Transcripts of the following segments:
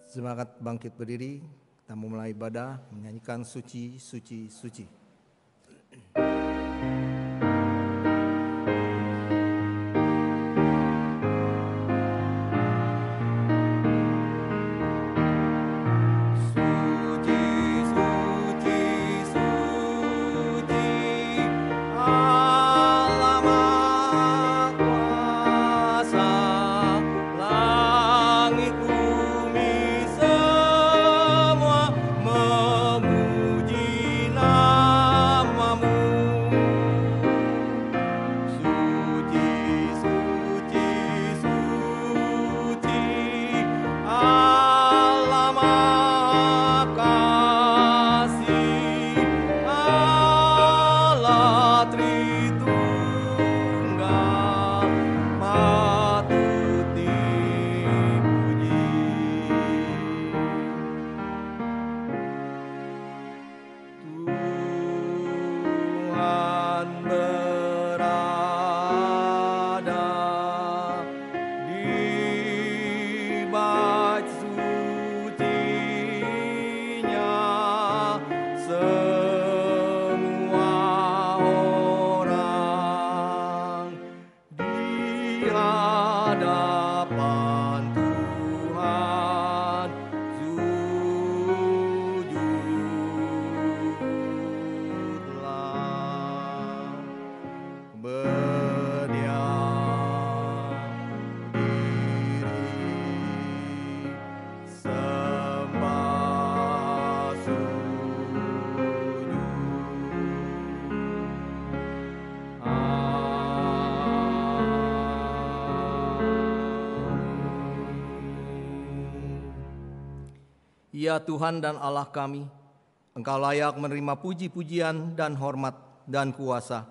Semangat bangkit berdiri, kita memulai ibadah menyanyikan suci, suci, suci. Ya Tuhan dan Allah kami, Engkau layak menerima puji-pujian dan hormat dan kuasa,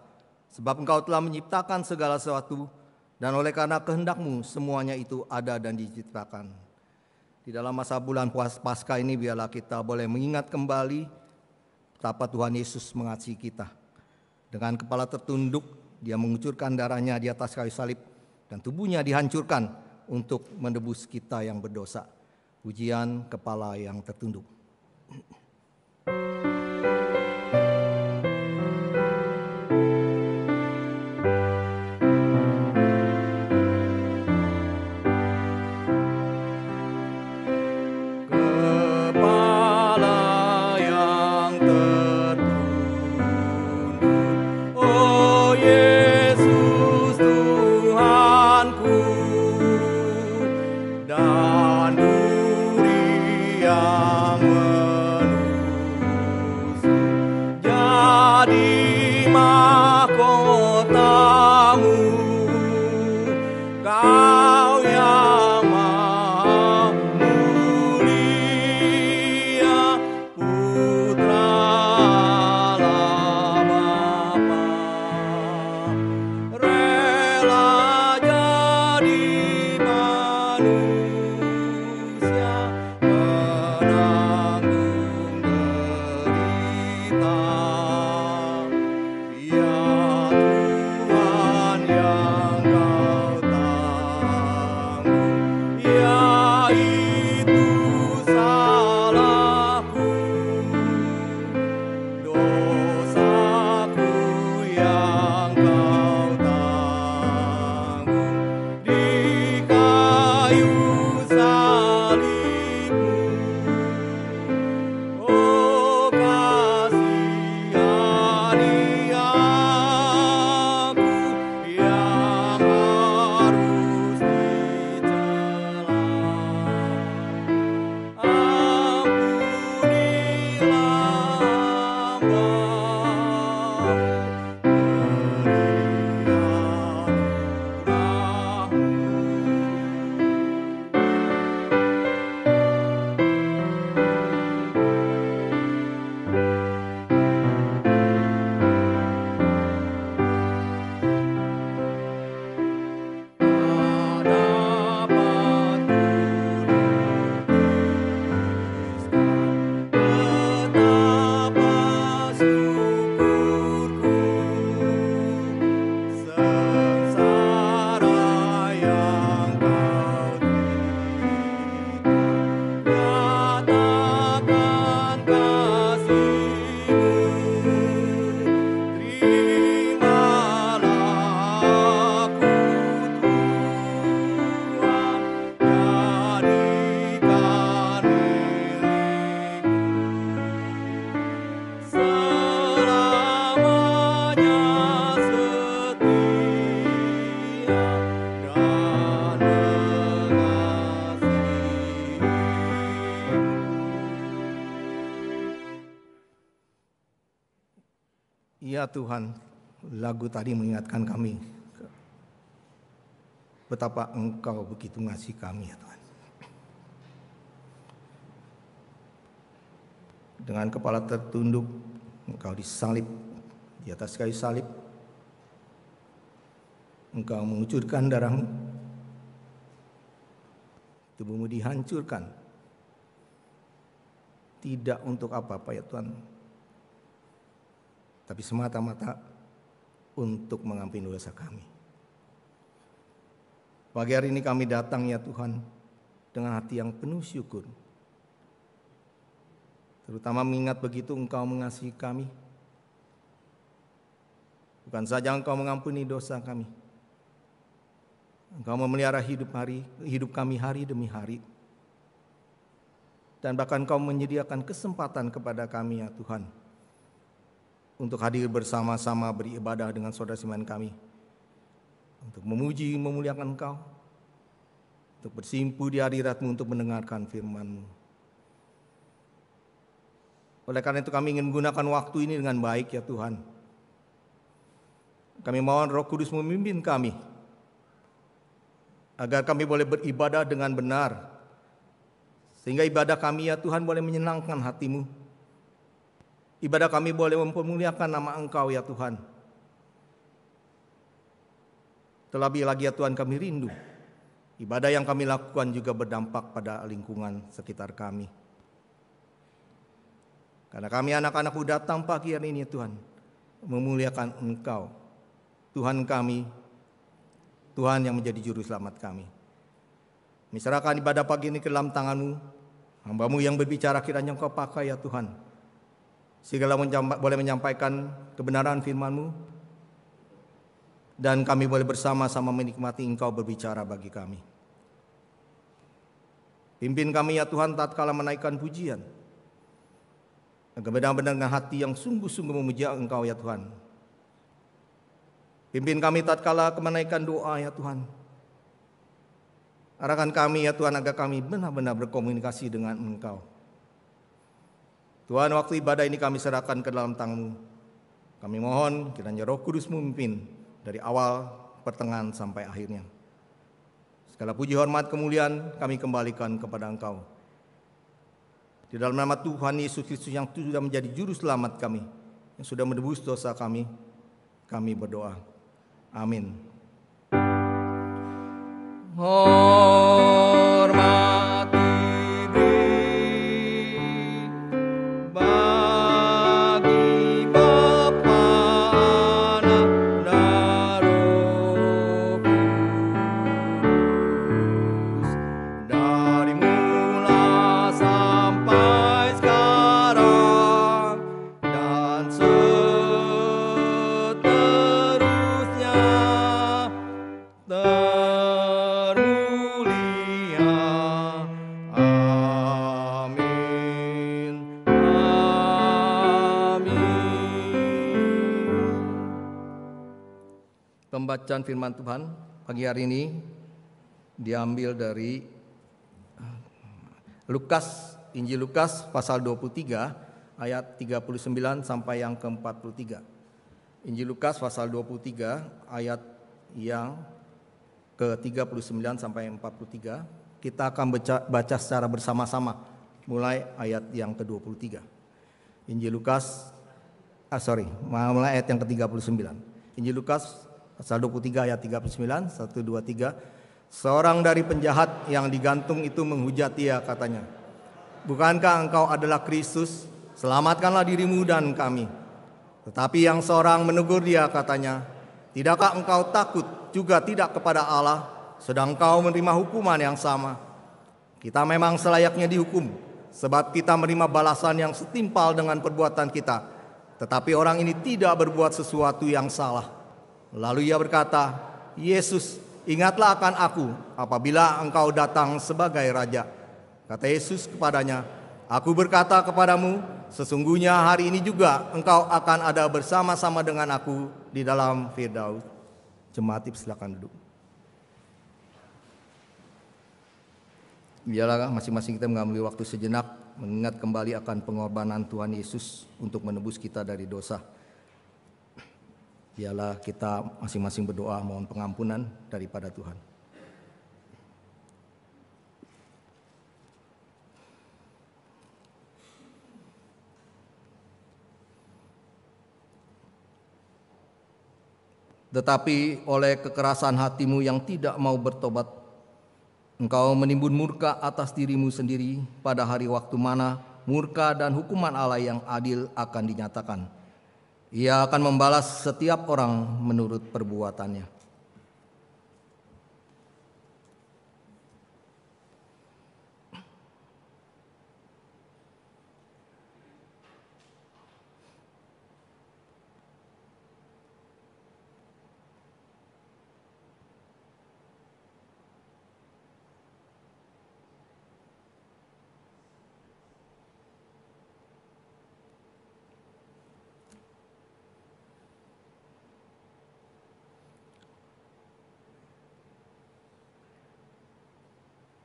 sebab Engkau telah menciptakan segala sesuatu, dan oleh karena kehendak-Mu semuanya itu ada dan diciptakan. Di dalam masa bulan Paskah ini biarlah kita boleh mengingat kembali betapa Tuhan Yesus mengasihi kita. Dengan kepala tertunduk, Dia mengucurkan darahnya di atas kayu salib, dan tubuhnya dihancurkan untuk menebus kita yang berdosa. Pujian kepala yang tertunduk. Yeah. Ya Tuhan, lagu tadi mengingatkan kami betapa Engkau begitu mengasihi kami ya Tuhan. Dengan kepala tertunduk, Engkau disalib di atas kayu salib. Engkau mengucurkan darah-Mu, tubuh-Mu dihancurkan. Tidak untuk apa-apa ya Tuhan, tapi semata-mata untuk mengampuni dosa kami. Pagi hari ini kami datang ya Tuhan dengan hati yang penuh syukur, terutama mengingat begitu Engkau mengasihi kami. Bukan saja Engkau mengampuni dosa kami, Engkau memelihara hidup kami hari demi hari. Dan bahkan Engkau menyediakan kesempatan kepada kami ya Tuhan untuk hadir bersama-sama beribadah dengan saudara seiman kami, untuk memuji memuliakan Engkau, untuk bersimpu di hadirat-Mu untuk mendengarkan firman-Mu. Oleh karena itu kami ingin menggunakan waktu ini dengan baik ya Tuhan. Kami mohon Roh Kudus memimpin kami, agar kami boleh beribadah dengan benar, sehingga ibadah kami ya Tuhan boleh menyenangkan hati-Mu. Ibadah kami boleh mempermuliakan nama Engkau ya Tuhan. Terlebih lagi ya Tuhan, kami rindu ibadah yang kami lakukan juga berdampak pada lingkungan sekitar kami. Karena kami anak-anak-Mu datang pagi hari ini ya Tuhan, memuliakan Engkau, Tuhan kami, Tuhan yang menjadi juru selamat kami. Kami serahkan ibadah pagi ini ke dalam tangan-Mu. Hamba-Mu yang berbicara kiranya Engkau pakai ya Tuhan, sehingga boleh menyampaikan kebenaran firman-Mu, dan kami boleh bersama-sama menikmati Engkau berbicara bagi kami. Pimpin kami ya Tuhan tatkala menaikkan pujian, agar benar-benar dengan hati yang sungguh-sungguh memuji Engkau ya Tuhan. Pimpin kami tatkala menaikkan doa ya Tuhan. Arahkan kami ya Tuhan agar kami benar-benar berkomunikasi dengan Engkau. Tuhan, waktu ibadah ini kami serahkan ke dalam tangan-Mu. Kami mohon kiranya Roh Kudus memimpin dari awal, pertengahan sampai akhirnya. Segala puji, hormat, kemuliaan kami kembalikan kepada Engkau. Di dalam nama Tuhan Yesus Kristus yang sudah menjadi juru selamat kami, yang sudah menebus dosa kami berdoa. Amin. Hormat diberi bagi Bapa, Anak, dan Roh Kudus, dari mula sampai sekarang dan seterusnya. Pembacaan firman Tuhan pagi hari ini diambil dari Injil Lukas pasal 23 ayat 39 sampai yang ke-43. Injil Lukas pasal 23 ayat yang ke-39 sampai 43. Kita akan baca secara bersama-sama mulai ayat yang ke-23. Injil Lukas mulai ayat yang ke-39. Injil Lukas pasal 23 ayat 39, 1, 2, 3. Seorang dari penjahat yang digantung itu menghujat dia, katanya, "Bukankah engkau adalah Kristus? Selamatkanlah dirimu dan kami." Tetapi yang seorang menegur dia, katanya, "Tidakkah engkau takut juga tidak kepada Allah, sedang engkau menerima hukuman yang sama? Kita memang selayaknya dihukum, sebab kita menerima balasan yang setimpal dengan perbuatan kita. Tetapi orang ini tidak berbuat sesuatu yang salah." Lalu ia berkata, "Yesus, ingatlah akan aku apabila engkau datang sebagai Raja." Kata Yesus kepadanya, "Aku berkata kepadamu, sesungguhnya hari ini juga engkau akan ada bersama-sama dengan aku di dalam Firdaus." Jemaat, silakan duduk. Biarlah masing-masing kita mengambil waktu sejenak mengingat kembali akan pengorbanan Tuhan Yesus untuk menebus kita dari dosa. Biarlah kita masing-masing berdoa mohon pengampunan daripada Tuhan. Tetapi oleh kekerasan hatimu yang tidak mau bertobat, engkau menimbun murka atas dirimu sendiri pada hari waktu mana murka dan hukuman Allah yang adil akan dinyatakan. Ia akan membalas setiap orang menurut perbuatannya.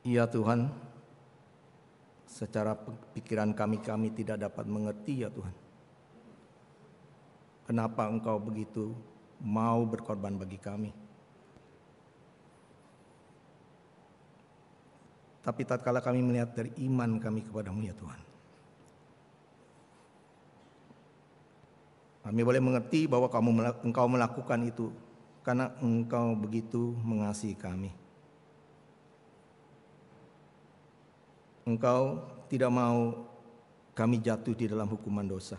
Ya Tuhan, secara pikiran kami tidak dapat mengerti ya Tuhan. Kenapa Engkau begitu mau berkorban bagi kami. Tapi tatkala kami melihat dari iman kami kepadamu ya Tuhan, kami boleh mengerti bahwa Engkau melakukan itu karena Engkau begitu mengasihi kami. Engkau tidak mau kami jatuh di dalam hukuman dosa.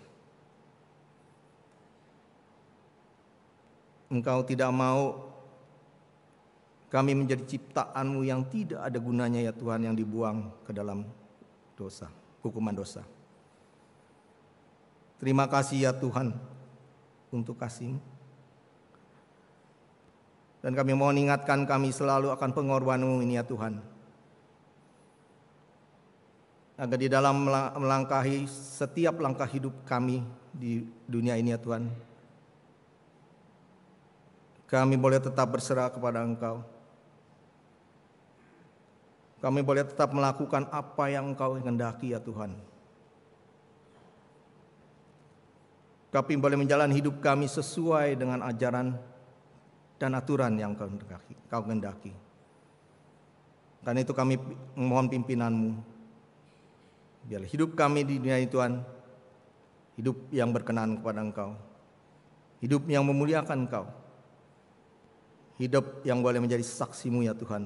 Engkau tidak mau kami menjadi ciptaan-Mu yang tidak ada gunanya ya Tuhan, yang dibuang ke dalam dosa, hukuman dosa. Terima kasih ya Tuhan untuk kasih-Mu. Dan kami mohon ingatkan kami selalu akan pengorbanan-Mu ini ya Tuhan. Agar di dalam melangkahi setiap langkah hidup kami di dunia ini ya Tuhan, kami boleh tetap berserah kepada Engkau. Kami boleh tetap melakukan apa yang Engkau kehendaki ya Tuhan. Kami boleh menjalani hidup kami sesuai dengan ajaran dan aturan yang Kau kehendaki. Karena itu kami mohon pimpinan-Mu. Biarlah hidup kami di dunia ini Tuhan, hidup yang berkenan kepada Engkau, hidup yang memuliakan Engkau, hidup yang boleh menjadi saksi-Mu ya Tuhan,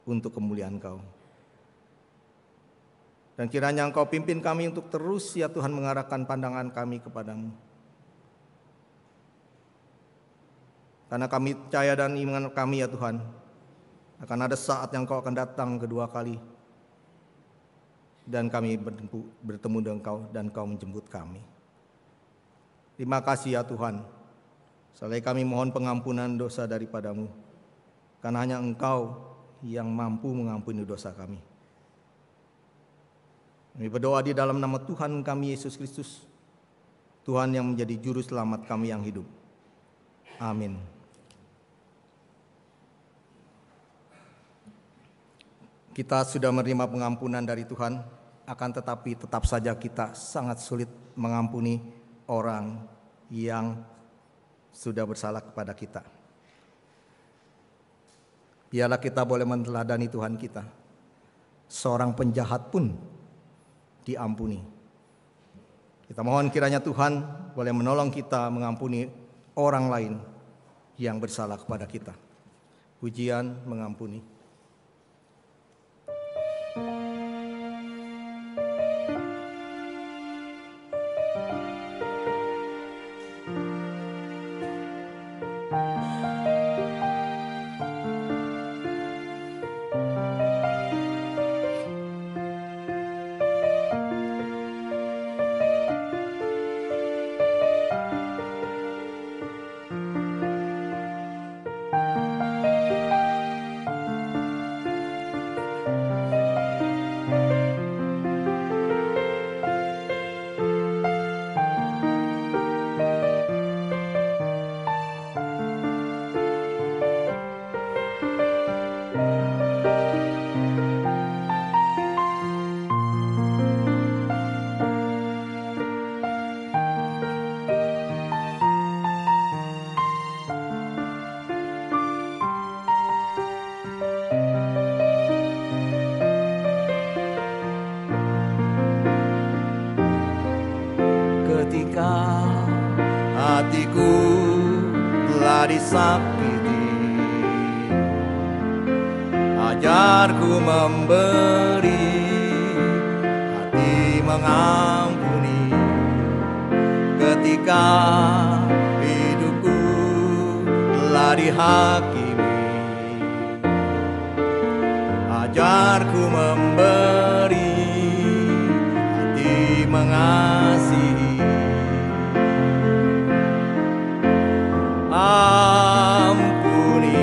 untuk kemuliaan Engkau. Dan kiranya Engkau pimpin kami untuk terus ya Tuhan mengarahkan pandangan kami kepadamu. Karena kami percaya dan iman kami ya Tuhan, akan ada saat yang Engkau akan datang kedua kali, dan kami bertemu dengan Engkau dan Engkau menjemput kami. Terima kasih ya Tuhan. Selagi kami mohon pengampunan dosa daripada-Mu, karena hanya Engkau yang mampu mengampuni dosa kami. Kami berdoa di dalam nama Tuhan kami Yesus Kristus, Tuhan yang menjadi juru selamat kami yang hidup. Amin. Kita sudah menerima pengampunan dari Tuhan, akan tetapi tetap saja kita sangat sulit mengampuni orang yang sudah bersalah kepada kita. Biarlah kita boleh meneladani Tuhan kita. Seorang penjahat pun diampuni. Kita mohon kiranya Tuhan boleh menolong kita mengampuni orang lain yang bersalah kepada kita. Pujian mengampuni. hatiku telah disakiti. Ajarku memberi, hati mengampuni. Ketika hidupku telah dihakimi, ajarku memberi, hati mengasihi. Ampuni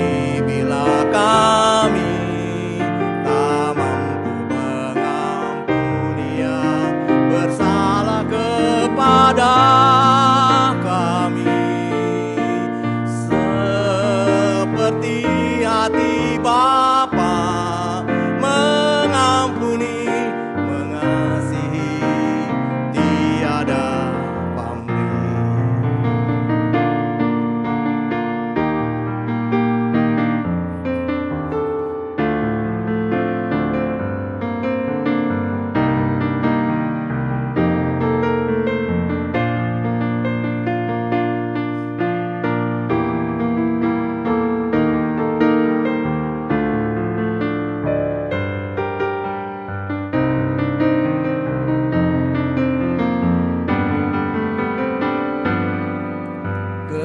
bila kami tak mampu mengampuni yang bersalah kepada kami, seperti hati Bapa mengampuni, mengasihi, tiada pamrih.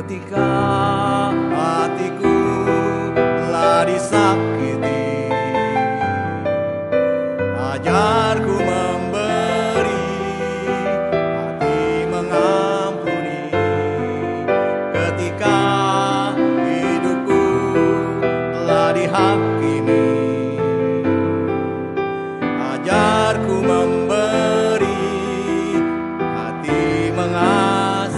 Ketika hatiku telah disakiti, ajarku memberi, hati mengampuni. Ketika hidupku telah dihakimi, ajarku memberi, hati mengasihi.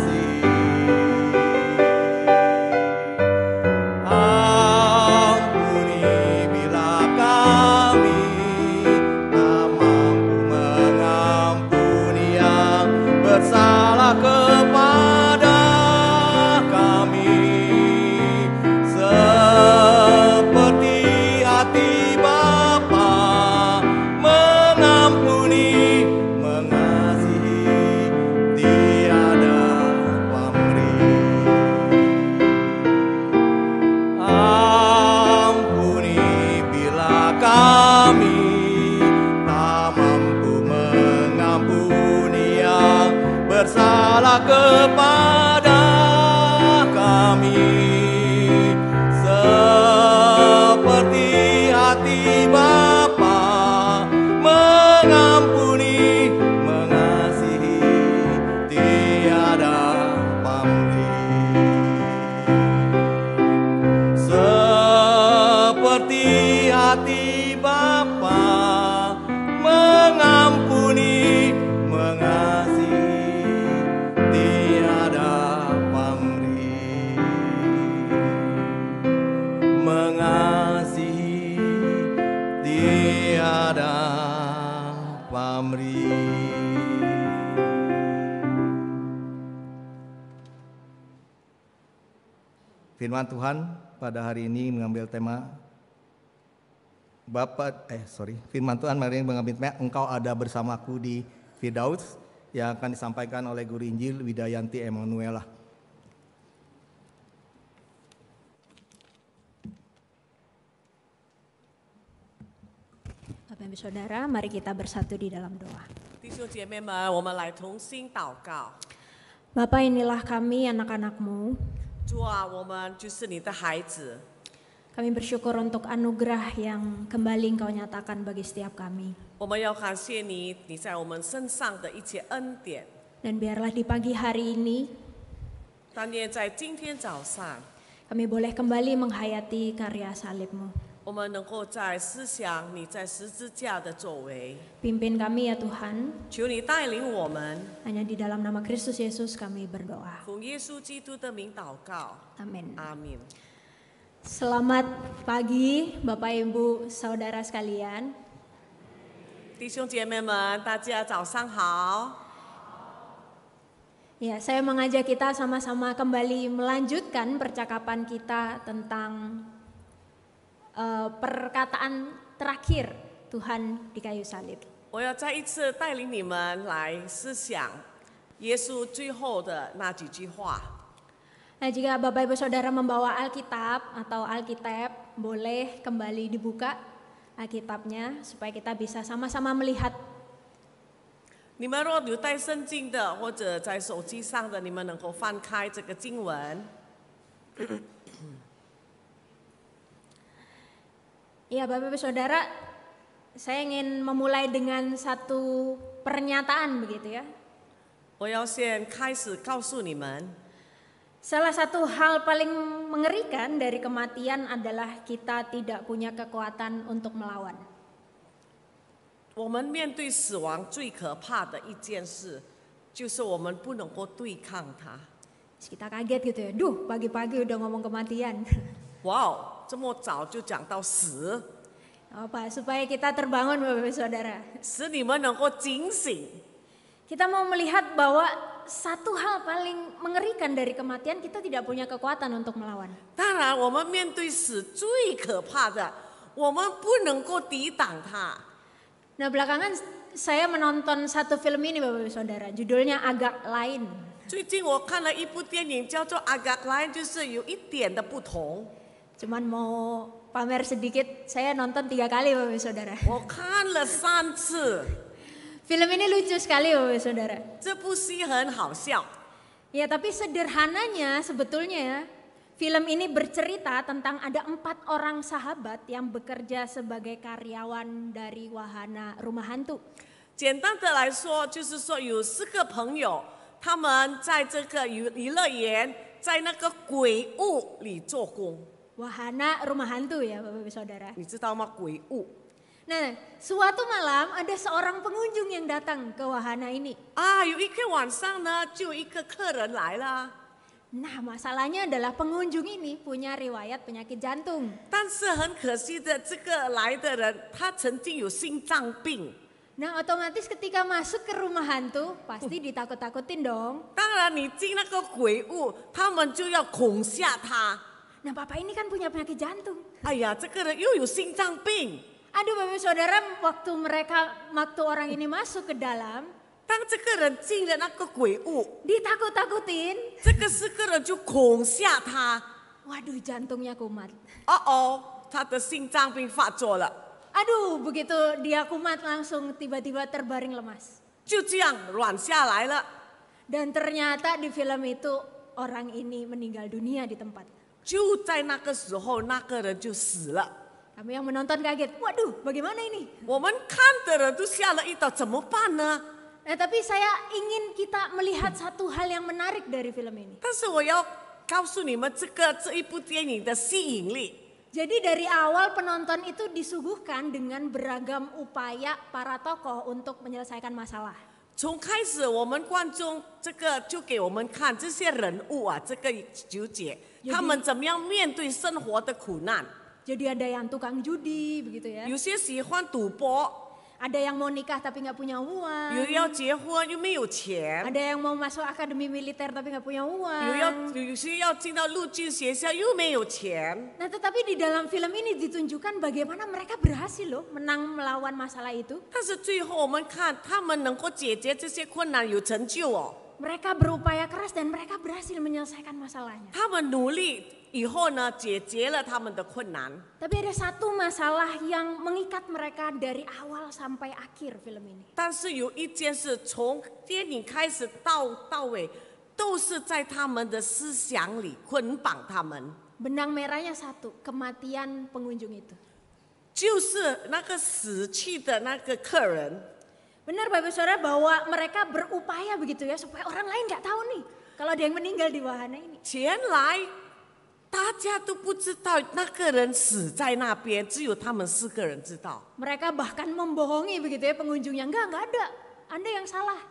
Bersalah kepada kami, seperti hati Bapa mengampuni, mengasihi, tiada pamrih. Ampuni bila kami tak mampu mengampuni yang bersalah kepada kami, seperti hati Bapa mengampuni, mengasihi, tiada pamrih. Seperti hati Bapa mengampuni, mengasihi, tiada pamrih. Mengasihi, tiada pamrih. Firman Tuhan pada hari ini mengambil tema Firman Tuhan hari ini mengambil tema Engkau ada bersamaku di Firdaus, yang akan disampaikan oleh Guru Injil Widayanti Emanuela. Bapak Ibu Saudara, mari kita bersatu di dalam doa. 弟兄姐妹们，我们来同心祷告。 Bapa, inilah kami anak-anak-Mu. 主啊，我们就是你的孩子， Kami bersyukur untuk anugerah yang kembali Engkau nyatakan bagi setiap kami. 我们要感谢你，你在我们身上的一切恩典。 Dan biarlah di pagi hari ini 但愿在今天早上， kami boleh kembali menghayati karya salib-Mu. 我们能够在思想你在十字架的作为， Pimpin kami ya Tuhan, 求你带领我们， hanya di dalam nama Kristus Yesus kami berdoa. 奉耶稣基督的名祷告， Amin. 阿门。 Selamat pagi Bapak Ibu Saudara sekalian. 弟兄姐妹们，大家早上好。 Ya, saya mengajak kita sama-sama kembali melanjutkan percakapan kita tentang perkataan terakhir Tuhan di kayu salib. 我要再一次带领你们来思想耶稣最后的那几句话。Nah, jika Bapak Ibu Saudara membawa Alkitab atau Alkitab, boleh kembali dibuka Alkitabnya supaya kita bisa sama-sama melihat. 你们若有带圣经的，或者在手机上的，你们能够翻开这个经文。 Ya, Bapak Ibu Saudara, saya ingin memulai dengan satu pernyataan begitu ya. 我要先开始告诉你们， Salah satu hal paling mengerikan dari kematian adalah kita tidak punya kekuatan untuk melawan. 我们面对死亡最可怕的一件事，就是我们不能够对抗它。 Kita kaget gitu ya, duh pagi-pagi udah ngomong kematian. 哇哦，这么早就讲到死， Apa, supaya kita terbangun Bapak Ibu Saudara. 使你们能够警醒。 Kita mau melihat bahwa satu hal paling mengerikan dari kematian, kita tidak punya kekuatan untuk melawan. 当然，我们面对死最可怕的，我们不能够抵挡它。 Nah, belakangan saya menonton satu film ini Bapak Ibu Saudara, judulnya agak lain. 最近我看了一部电影，叫做《阿嘎莱》，就是有一点的不同。 Cuman mau pamer sedikit, saya nonton 3 kali Bapak Ibu Saudara. 我看了3次， Film ini lucu sekali Bapak Ibu Saudara. 这部戏很好笑。 Ya, tapi sederhananya sebetulnya ya, film ini bercerita tentang ada 4 orang sahabat yang bekerja sebagai karyawan dari wahana rumah hantu. 简单的来说，就是说有4个朋友，他们在这个娱乐园，在那个鬼屋里做工。 Wahana rumah hantu ya Bapak Ibu Saudara. 你知道吗？鬼屋 Nah, suatu malam ada seorang pengunjung yang datang ke wahana ini. 啊，有一天晚上呢，就有一个客人来了， Nah, masalahnya adalah pengunjung ini punya riwayat penyakit jantung. 但是很可惜的，这个来的人他曾经有心脏病。 Nah, otomatis ketika masuk ke rumah hantu pasti ditakut-takutin dong. 当然，你进那个鬼屋，他们就要恐吓他。 Nah, Bapak ini kan punya penyakit jantung. 哎呀，这个人又有心脏病。 Aduh Bapak Saudara, waktu orang ini masuk ke dalam, 当这个人进了那个鬼屋， ditakut-takutin. 这个4个人就恐吓他。 Waduh, jantungnya kumat. 哦，他的心脏病发作了， Aduh, begitu dia kumat langsung tiba-tiba terbaring lemas. 就这样软下来了。 Dan ternyata di film itu orang ini meninggal dunia di tempat. 就在那个时候，那个人就死了。 Kami yang menonton kaget, waduh bagaimana ini? 我们看的人都吓了一跳，怎么办呢？ Nah, tapi saya ingin kita melihat satu hal yang menarik dari film ini. 但是我要告诉你们，这一部电影的吸引力。 Jadi dari awal penonton itu disuguhkan dengan beragam upaya para tokoh untuk menyelesaikan masalah. 从开始，我们观众就给我们看这些人物啊，这个纠结，他们怎么样面对生活的苦难。 Jadi ada yang tukang judi begitu ya. 有些喜欢赌博， Ada yang mau nikah tapi nggak punya 有 uang. 要结婚又没有钱， Ada yang mau masuk akademi militer tapi nggak punya 有些要进到陆军学校又没有钱。 Nah, tetapi di dalam film ini ditunjukkan bagaimana mereka berhasil loh menang melawan masalah itu. 但是最后我们看他们能够解决这些困难，有成就哦。 Mereka berupaya keras dan mereka berhasil menyelesaikan masalahnya. 他们努力以后呢，解决了他们的困难。 Tapi ada satu masalah yang mengikat mereka dari awal sampai akhir film ini. 但是有一件事，从电影开始到尾，都是在他们的思想里捆绑他们。 Benang merahnya satu, kematian pengunjung itu. 就是那个死去的那个客人， Benar Bapak Saudara bahwa mereka berupaya begitu ya supaya orang lain nggak tahu nih kalau ada yang meninggal di wahana ini. 前来大家都不知道那个人死在那边，只有他们4个人知道。 Mereka bahkan membohongi begitu ya pengunjungnya, enggak ada, Anda yang salah.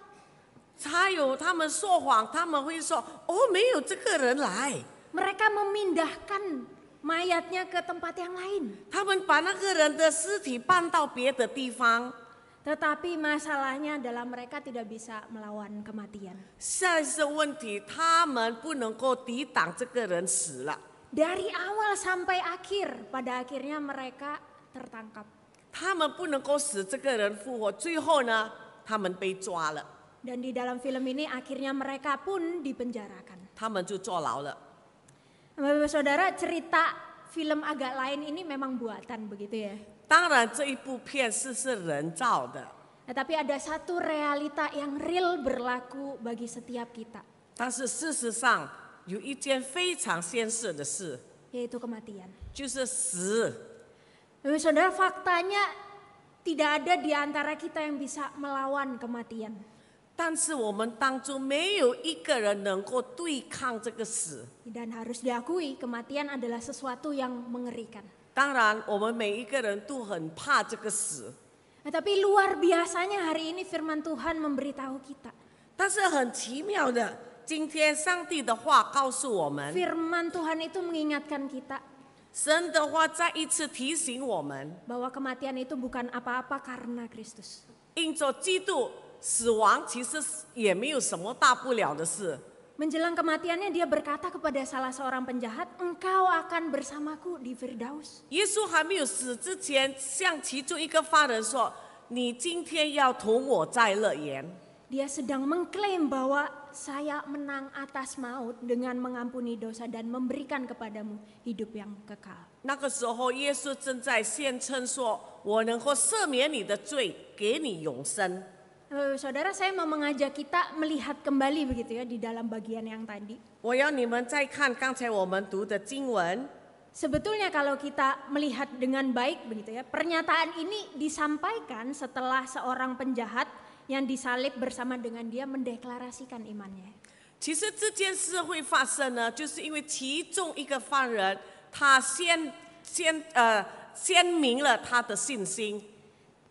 还有他们说谎，他们会说哦，没有这个人来。 Mereka memindahkan mayatnya ke tempat yang lain. 他们把那个人的尸体搬到别的地方。 Tetapi masalahnya adalah mereka tidak bisa melawan kematian. 下一次问题，他们不能够抵挡这个人死了。 Dari awal sampai akhir, pada akhirnya mereka tertangkap. 他们不能够使这个人复活，最后呢，他们被抓了， Dan di dalam film ini akhirnya mereka pun dipenjarakan. 他们就坐牢了。Bapak Saudara, cerita film agak lain ini memang buatan begitu ya. 当然，这一部片是人造的， Tapi ada satu realita yang real berlaku bagi setiap kita, 但是事实上有一件非常现实的事， yaitu kematian. 就是死。 Bapak Saudara, faktanya tidak ada di antara kita yang bisa melawan kematian. 但是我们当中没有一个人能够对抗这个死。 Dan harus diakui, kematian adalah sesuatu yang mengerikan. 当然，我们每一个人都很怕这个死， Tapi luar biasanya hari ini firman Tuhan memberitahu kita. 但是很奇妙的，今天上帝的话告诉我们， Firman Tuhan itu mengingatkan kita 神的话再一次提醒我们， bahwa kematian itu bukan apa-apa karena Kristus. 因着基督，死亡其实也没有什么大不了的事。 Menjelang kematiannya dia berkata kepada salah seorang penjahat, engkau akan bersamaku di Firdaus. 耶稣还没有死之前，向其中一个犯人说：“你今天要同我在乐园。” Dia sedang mengklaim bahwa saya menang atas maut dengan mengampuni dosa dan memberikan kepadamu hidup yang kekal. 那个时候，耶稣正在宣称说：“我能够赦免你的罪，给你永生。” Saudara, saya mau mengajak kita melihat kembali begitu ya di dalam bagian yang tadi. 我要你们再看刚才我们读的经文。 Sebetulnya kalau kita melihat dengan baik begitu ya, pernyataan ini disampaikan setelah seorang penjahat yang disalib bersama dengan dia mendeklarasikan imannya. 其实这件事会发生呢，就是因为其中一个犯人，他先明了他的信心。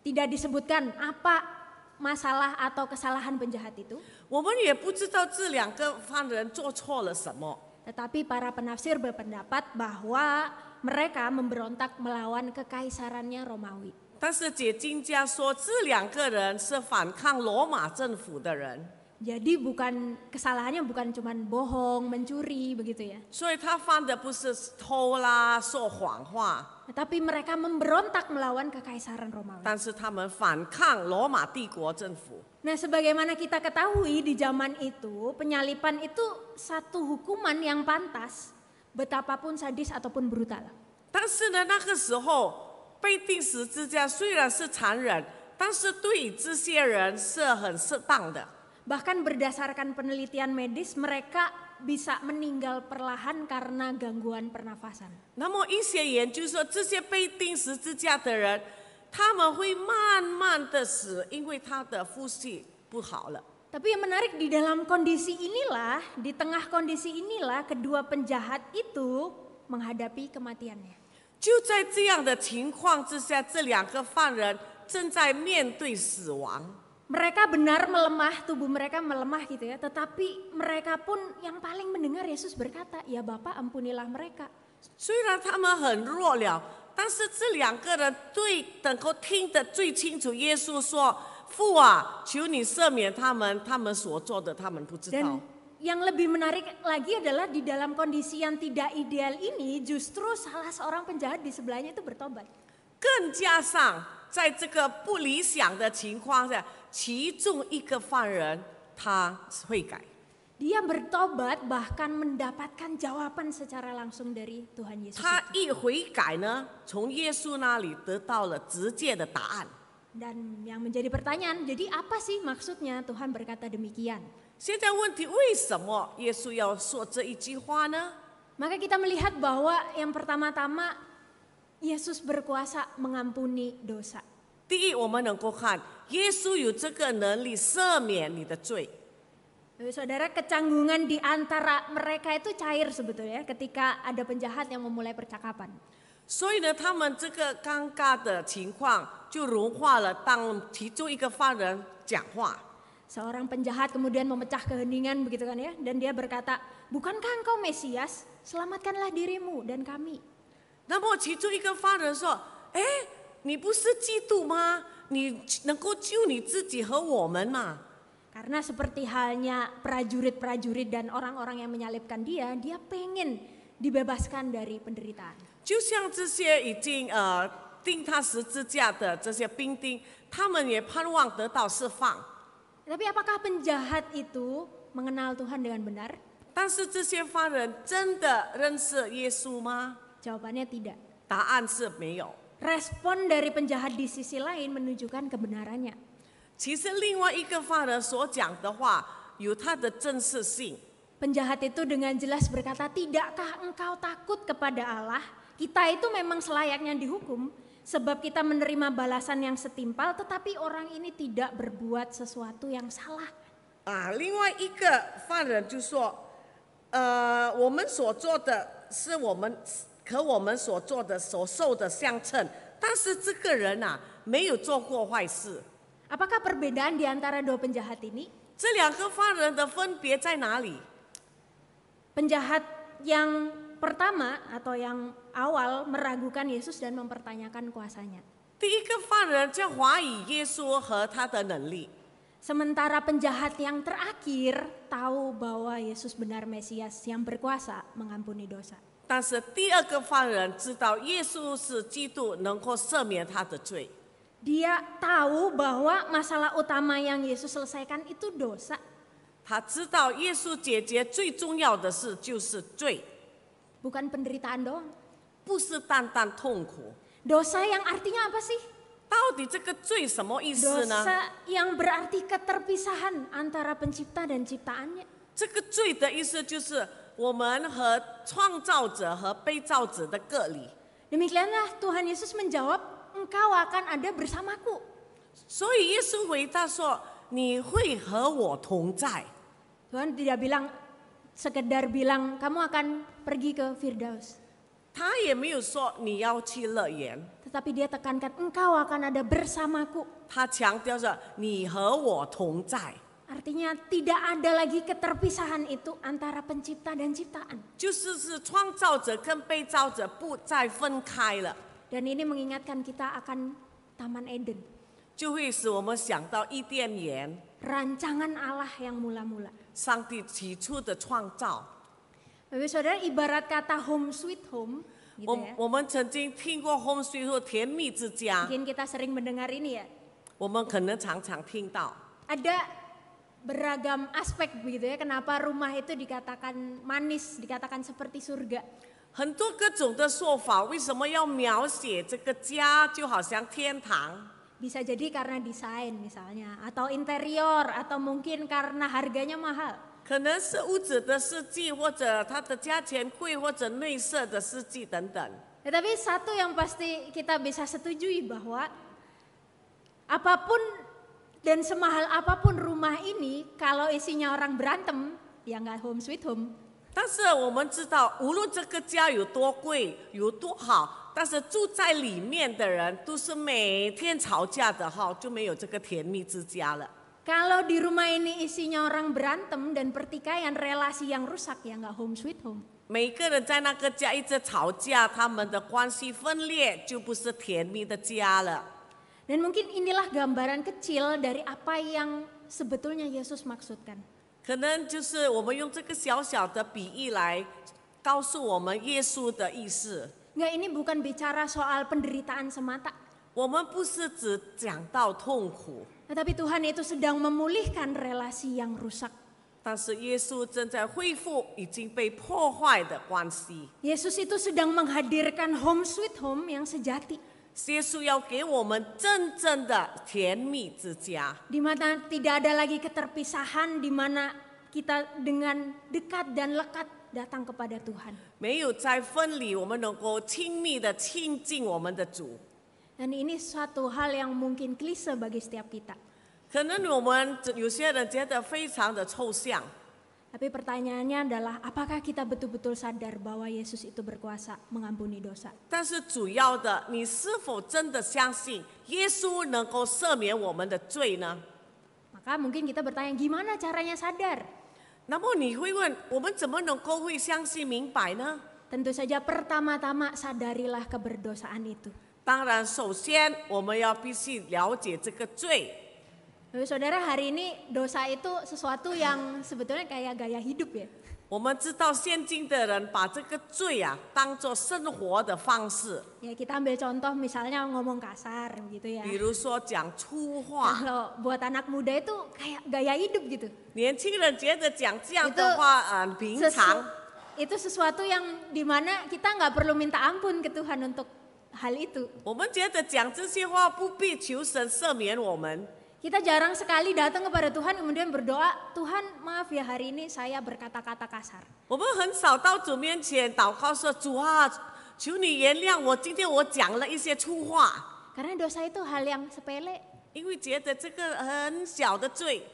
Tidak disebutkan apa masalah atau kesalahan penjahat itu, 我们也不知道这两个犯人做错了什么， tetapi para penafsir berpendapat bahwa mereka memberontak melawan kekaisarannya Romawi. 但是解经家说，这两个人是反抗罗马政府的人， Jadi kesalahannya bukan cuma bohong, mencuri begitu ya. 所以他犯的不是偷啦、说谎话， Tapi mereka memberontak melawan kekaisaran Romawi. 但是他们反抗罗马帝国政府。 Nah, sebagaimana kita ketahui di zaman itu, penyalipan itu satu hukuman yang pantas, betapapun sadis ataupun brutal. 但是呢，那个时候被钉十字架虽然是残忍，但是对于这些人是很适当的。 Bahkan berdasarkan penelitian medis, mereka bisa meninggal perlahan karena gangguan pernafasan. 那么一些研究说，这些被钉十字架的人，他们会慢慢的死，因为他的呼吸不好了。 Tapi yang menarik di dalam kondisi inilah, di tengah kondisi inilah kedua penjahat itu menghadapi kematiannya. 就在这样的情况之下，这两个犯人正在面对死亡。 Mereka benar melemah, tubuh mereka melemah gitu ya. Tetapi mereka pun yang paling mendengar Yesus berkata, ya Bapa ampunilah mereka. 虽然他们很弱了，但是这两个人能够听得最清楚。耶稣说：“父啊，求你赦免他们，他们所做的，他们不知道。” Dan yang lebih menarik lagi adalah di dalam kondisi yang tidak ideal ini justru salah seorang penjahat di sebelahnya itu bertobat. 更加上在这个不理想的情况下，其中一个犯人他悔改， Dia bertobat bahkan mendapatkan jawaban secara langsung dari Tuhan Yesus. 他一悔改呢，从耶稣那里得到了直接的答案。 Dan yang menjadi pertanyaan, jadi apa sih maksudnya Tuhan berkata demikian? 现在问题，为什么耶稣要说这一句话呢？ Maka kita melihat bahwa yang pertama-tama Yesus berkuasa mengampuni dosa. 第一，我们能够看耶稣有这个能力赦免你的罪。 Saudara, kecanggungan di antara mereka itu cair sebetulnya ketika ada penjahat yang memulai percakapan. 所以呢，他们这个尴尬的情况就融化了。当其中一个犯人讲话， Seorang penjahat kemudian memecah keheningan begitu kan ya. Dan dia berkata, bukankah engkau Mesias? Selamatkanlah dirimu dan kami. 那么其中一个犯人说：“哎，你不是基督吗？你能够救你自己和我们吗？” Karena seperti halnya prajurit-prajurit dan orang-orang yang menyalibkan dia, dia pengen dibebaskan dari penderitaan. 就像这些已经钉他十字架的这些兵丁，他们也盼望得到释放。 Tapi apakah penjahat itu mengenal Tuhan dengan benar? 但是这些犯人真的认识耶稣吗？ Jawabannya tidak. 答案是没有。 Respon dari penjahat di sisi lain menunjukkan kebenarannya. 其实另外一个犯人所讲的话有它的真实性。 Penjahat itu dengan jelas berkata, tidakkah engkau takut kepada Allah? Kita itu memang selayaknya dihukum, sebab kita menerima balasan yang setimpal, tetapi orang ini tidak berbuat sesuatu yang salah. 另外一个犯人就说，我们所做的是和我们所做的所受的相称，但是这个人没有做过坏事。 Apakah perbedaan di antara dua penjahat ini? 这两个犯人的分别在哪里？ Penjahat yang pertama atau yang awal meragukan Yesus dan mempertanyakan kuasanya. 第一个犯人就怀疑耶稣和他的能力， Sementara penjahat yang terakhir tahu bahwa Yesus benar Mesias yang berkuasa mengampuni dosa. 但是第二个犯人知道耶稣是基督，能够赦免他的罪。 Dia tahu bahwa masalah utama yang Yesus selesaikan itu dosa, 他知道耶稣解决最重要的事就是罪， bukan penderitaan doang. 不是单单痛苦。 Dosa yang artinya apa sih? 到底这个罪什么意思呢？ Dosa yang berarti keterpisahan antara pencipta dan ciptaannya. 这个罪的意思就是我们和创造者和被造者的隔离。 Demikianlah Tuhan Yesus menjawab, engkau akan ada bersamaku. 所以耶稣回答说：“你会和我同在。” Tuhan tidak bilang, sekedar bilang kamu akan pergi ke Firdaus. 他也没有说你要去乐园， Tetapi dia tekankan engkau akan ada bersamaku. 他强调着你和我同在， Artinya tidak ada lagi keterpisahan itu antara pencipta dan ciptaan. 就是创造者跟被造者不再分开了， Dan ini mengingatkan kita akan Taman Eden. 就会使我们想到伊甸园， Rancangan Allah yang mula-mula. 上帝起初的创造。 Bapak Saudara, ibarat kata home sweet home gitu ya. 我们曾经听过 home sweet home 甜蜜之家， Mungkin kita sering mendengar ini ya. 我们可能常常听到。 Ada beragam aspek begitu ya, kenapa rumah itu dikatakan manis, dikatakan seperti surga. 很多各种的说法，为什么要描写这个家就好像天堂？ Bisa jadi karena desain misalnya, atau interior, atau mungkin karena harganya mahal. 可能是屋子的设计，或者它的价钱贵，或者内设的设计等等。 Tetapi satu yang pasti kita bisa setujui bahwa apapun dan semahal apapun rumah ini, kalau isinya orang berantem, ya nggak home sweet home. 但是我们知道，无论这个家有多贵、有多好，但是住在里面的人都是每天吵架的哈，就没有这个甜蜜之家了。 Kalau di rumah ini isinya orang berantem dan pertikaian, relasi yang rusak, ya nggak home sweet home. 每个人在那个家一直吵架，他们的关系分裂，就不是甜蜜的家了。 Dan mungkin inilah gambaran kecil dari apa yang sebetulnya Yesus maksudkan. 可能就是我们用这个小小的比喻来告诉我们耶稣的意思。 Nggak, ini bukan bicara soal penderitaan semata. 我们不是只讲到痛苦， Tetapi Tuhan itu sedang memulihkan relasi yang rusak. 但是耶稣正在恢复已经被破坏的关系。 Yesus itu sedang menghadirkan home sweet home yang sejati. 耶稣要给我们真正的甜蜜之家， Di mana tidak ada lagi keterpisahan, di mana kita dengan dekat dan lekat datang kepada Tuhan. 没有再分离，我们能够亲密的亲近我们的主。 Dan ini suatu hal yang mungkin klise bagi setiap kita. 可能我们有些人觉得非常的抽象， Tapi pertanyaannya adalah apakah kita betul-betul sadar bahwa Yesus itu berkuasa mengampuni dosa? 但是主要的，你是否真的相信耶稣能够赦免我们的罪呢？ Maka mungkin kita bertanya gimana caranya sadar? 那么你会问，我们怎么能够会相信明白呢？ Tentu saja pertama-tama sadarilah keberdosaan itu. 当然，首先我们要必须了解这个罪。 Bapak Saudara, hari ini dosa itu sesuatu yang sebetulnya kayak gaya hidup ya. 我们知道现今的人把这个罪啊当作生活的方式， Ya kita ambil contoh misalnya ngomong kasar gitu ya. 比如说讲粗话， Kalau buat anak muda itu kayak gaya hidup gitu. 年轻人觉得讲这样的话很平常。 Itu sesuatu yang dimana kita nggak perlu minta ampun ke Tuhan untuk hal itu. 我们觉得讲这些话不必求神赦免我们， Kita jarang sekali datang kepada Tuhan kemudian berdoa, Tuhan maaf ya hari ini saya berkata-kata kasar. 我们很少到主面前祷告说：“主啊，求你原谅我，今天我讲了一些粗话。 Karena dosa itu hal yang sepele. ”因为觉得这个很小的罪。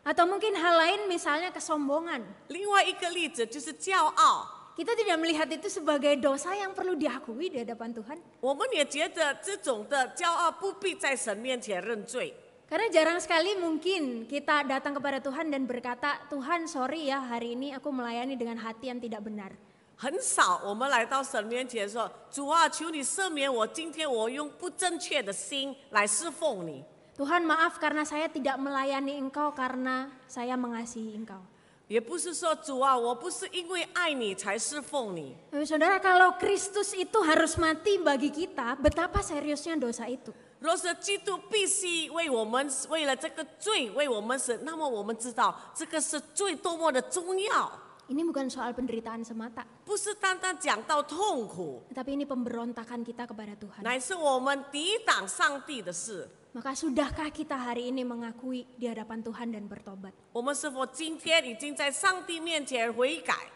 Atau mungkin hal lain misalnya kesombongan. 另外一个例子就是骄傲， Kita tidak melihat itu sebagai dosa yang perlu diakui di hadapan Tuhan. 我们也觉得这种的骄傲不必在神面前认罪。 Karena jarang sekali mungkin kita datang kepada Tuhan dan berkata, Tuhan sorry ya hari ini aku melayani dengan hati yang tidak benar. 很少我们来到神面前说：“主啊，求你赦免我，今天我用不正确的心来侍奉你。” Tuhan maaf karena saya tidak melayani engkau karena saya mengasihi engkau. 也不是说主啊，我不是因为爱你才侍奉你。 Saudara, kalau Kristus itu harus mati bagi kita, betapa seriusnya dosa itu. 若是基督必须为我们为了这个罪为我们死，那么我们知道这个是罪多么的重要， Ini bukan soal penderitaan semata, 不是单单讲到痛苦， tetapi ini pemberontakan kita kepada Tuhan. 乃是我们抵挡上帝的事。 Maka sudahkah kita hari ini mengakui di hadapan Tuhan dan bertobat? 我们是否今天已经在上帝面前悔改？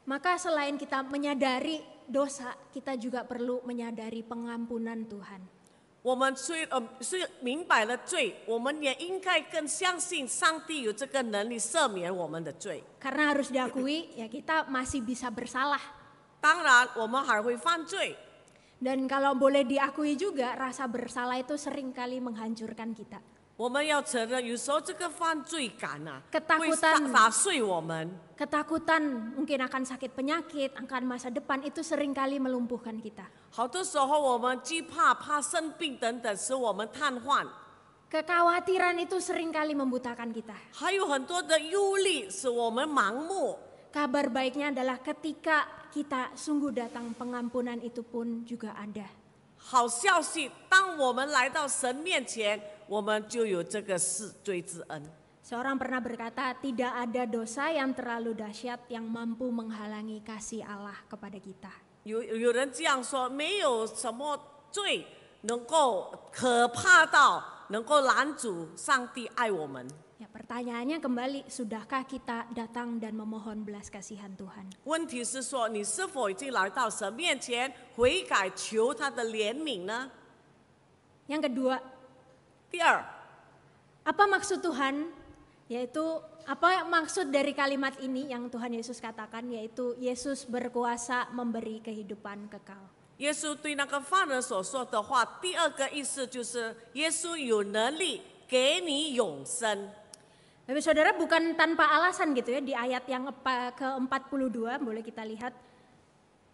Maka selain kita menyadari dosa, kita juga perlu menyadari pengampunan Tuhan. 我们是明白了罪，我们也应该更相信上帝有这个能力赦免我们的罪。 Karena harus diakui, ya kita masih bisa bersalah. 当然，我们还会犯罪。 Dan kalau boleh diakui juga, rasa bersalah itu seringkali menghancurkan kita. 我们要承认，有时候这个犯罪感啊， Ketakutan 会打碎我们。 Ketakutan mungkin akan sakit penyakit, akan masa depan itu seringkali melumpuhkan kita. 好多时候我们惧怕、怕生病等等，使我们瘫痪。 Kekhawatiran itu seringkali membutakan kita. 还有很多的忧虑，使我们盲目。 Kabar baiknya adalah ketika kita sungguh datang, pengampunan itu pun juga ada. 好消息，当我们来到神面前，我们就有这个赦罪之恩。 Seorang pernah berkata, tidak ada dosa yang terlalu dahsyat yang mampu menghalangi kasih Allah kepada kita. 有人这样说，没有什么罪能够可怕到能够拦阻上帝爱我们。 Ya, pertanyaannya kembali, sudahkah kita datang dan memohon belas kasihan Tuhan? 问题是说，你是否已经来到神面前悔改，求他的怜悯呢？ Yang kedua, 第二， apa maksud Tuhan? Yaitu apa maksud dari kalimat ini yang Tuhan Yesus katakan, yaitu Yesus berkuasa memberi kehidupan kekal. 耶稣对那个犯人所说的话，第二个意思就是耶稣有能力给你永生。 Tapi saudara, bukan tanpa alasan gitu ya, di ayat yang ke-42 boleh kita lihat.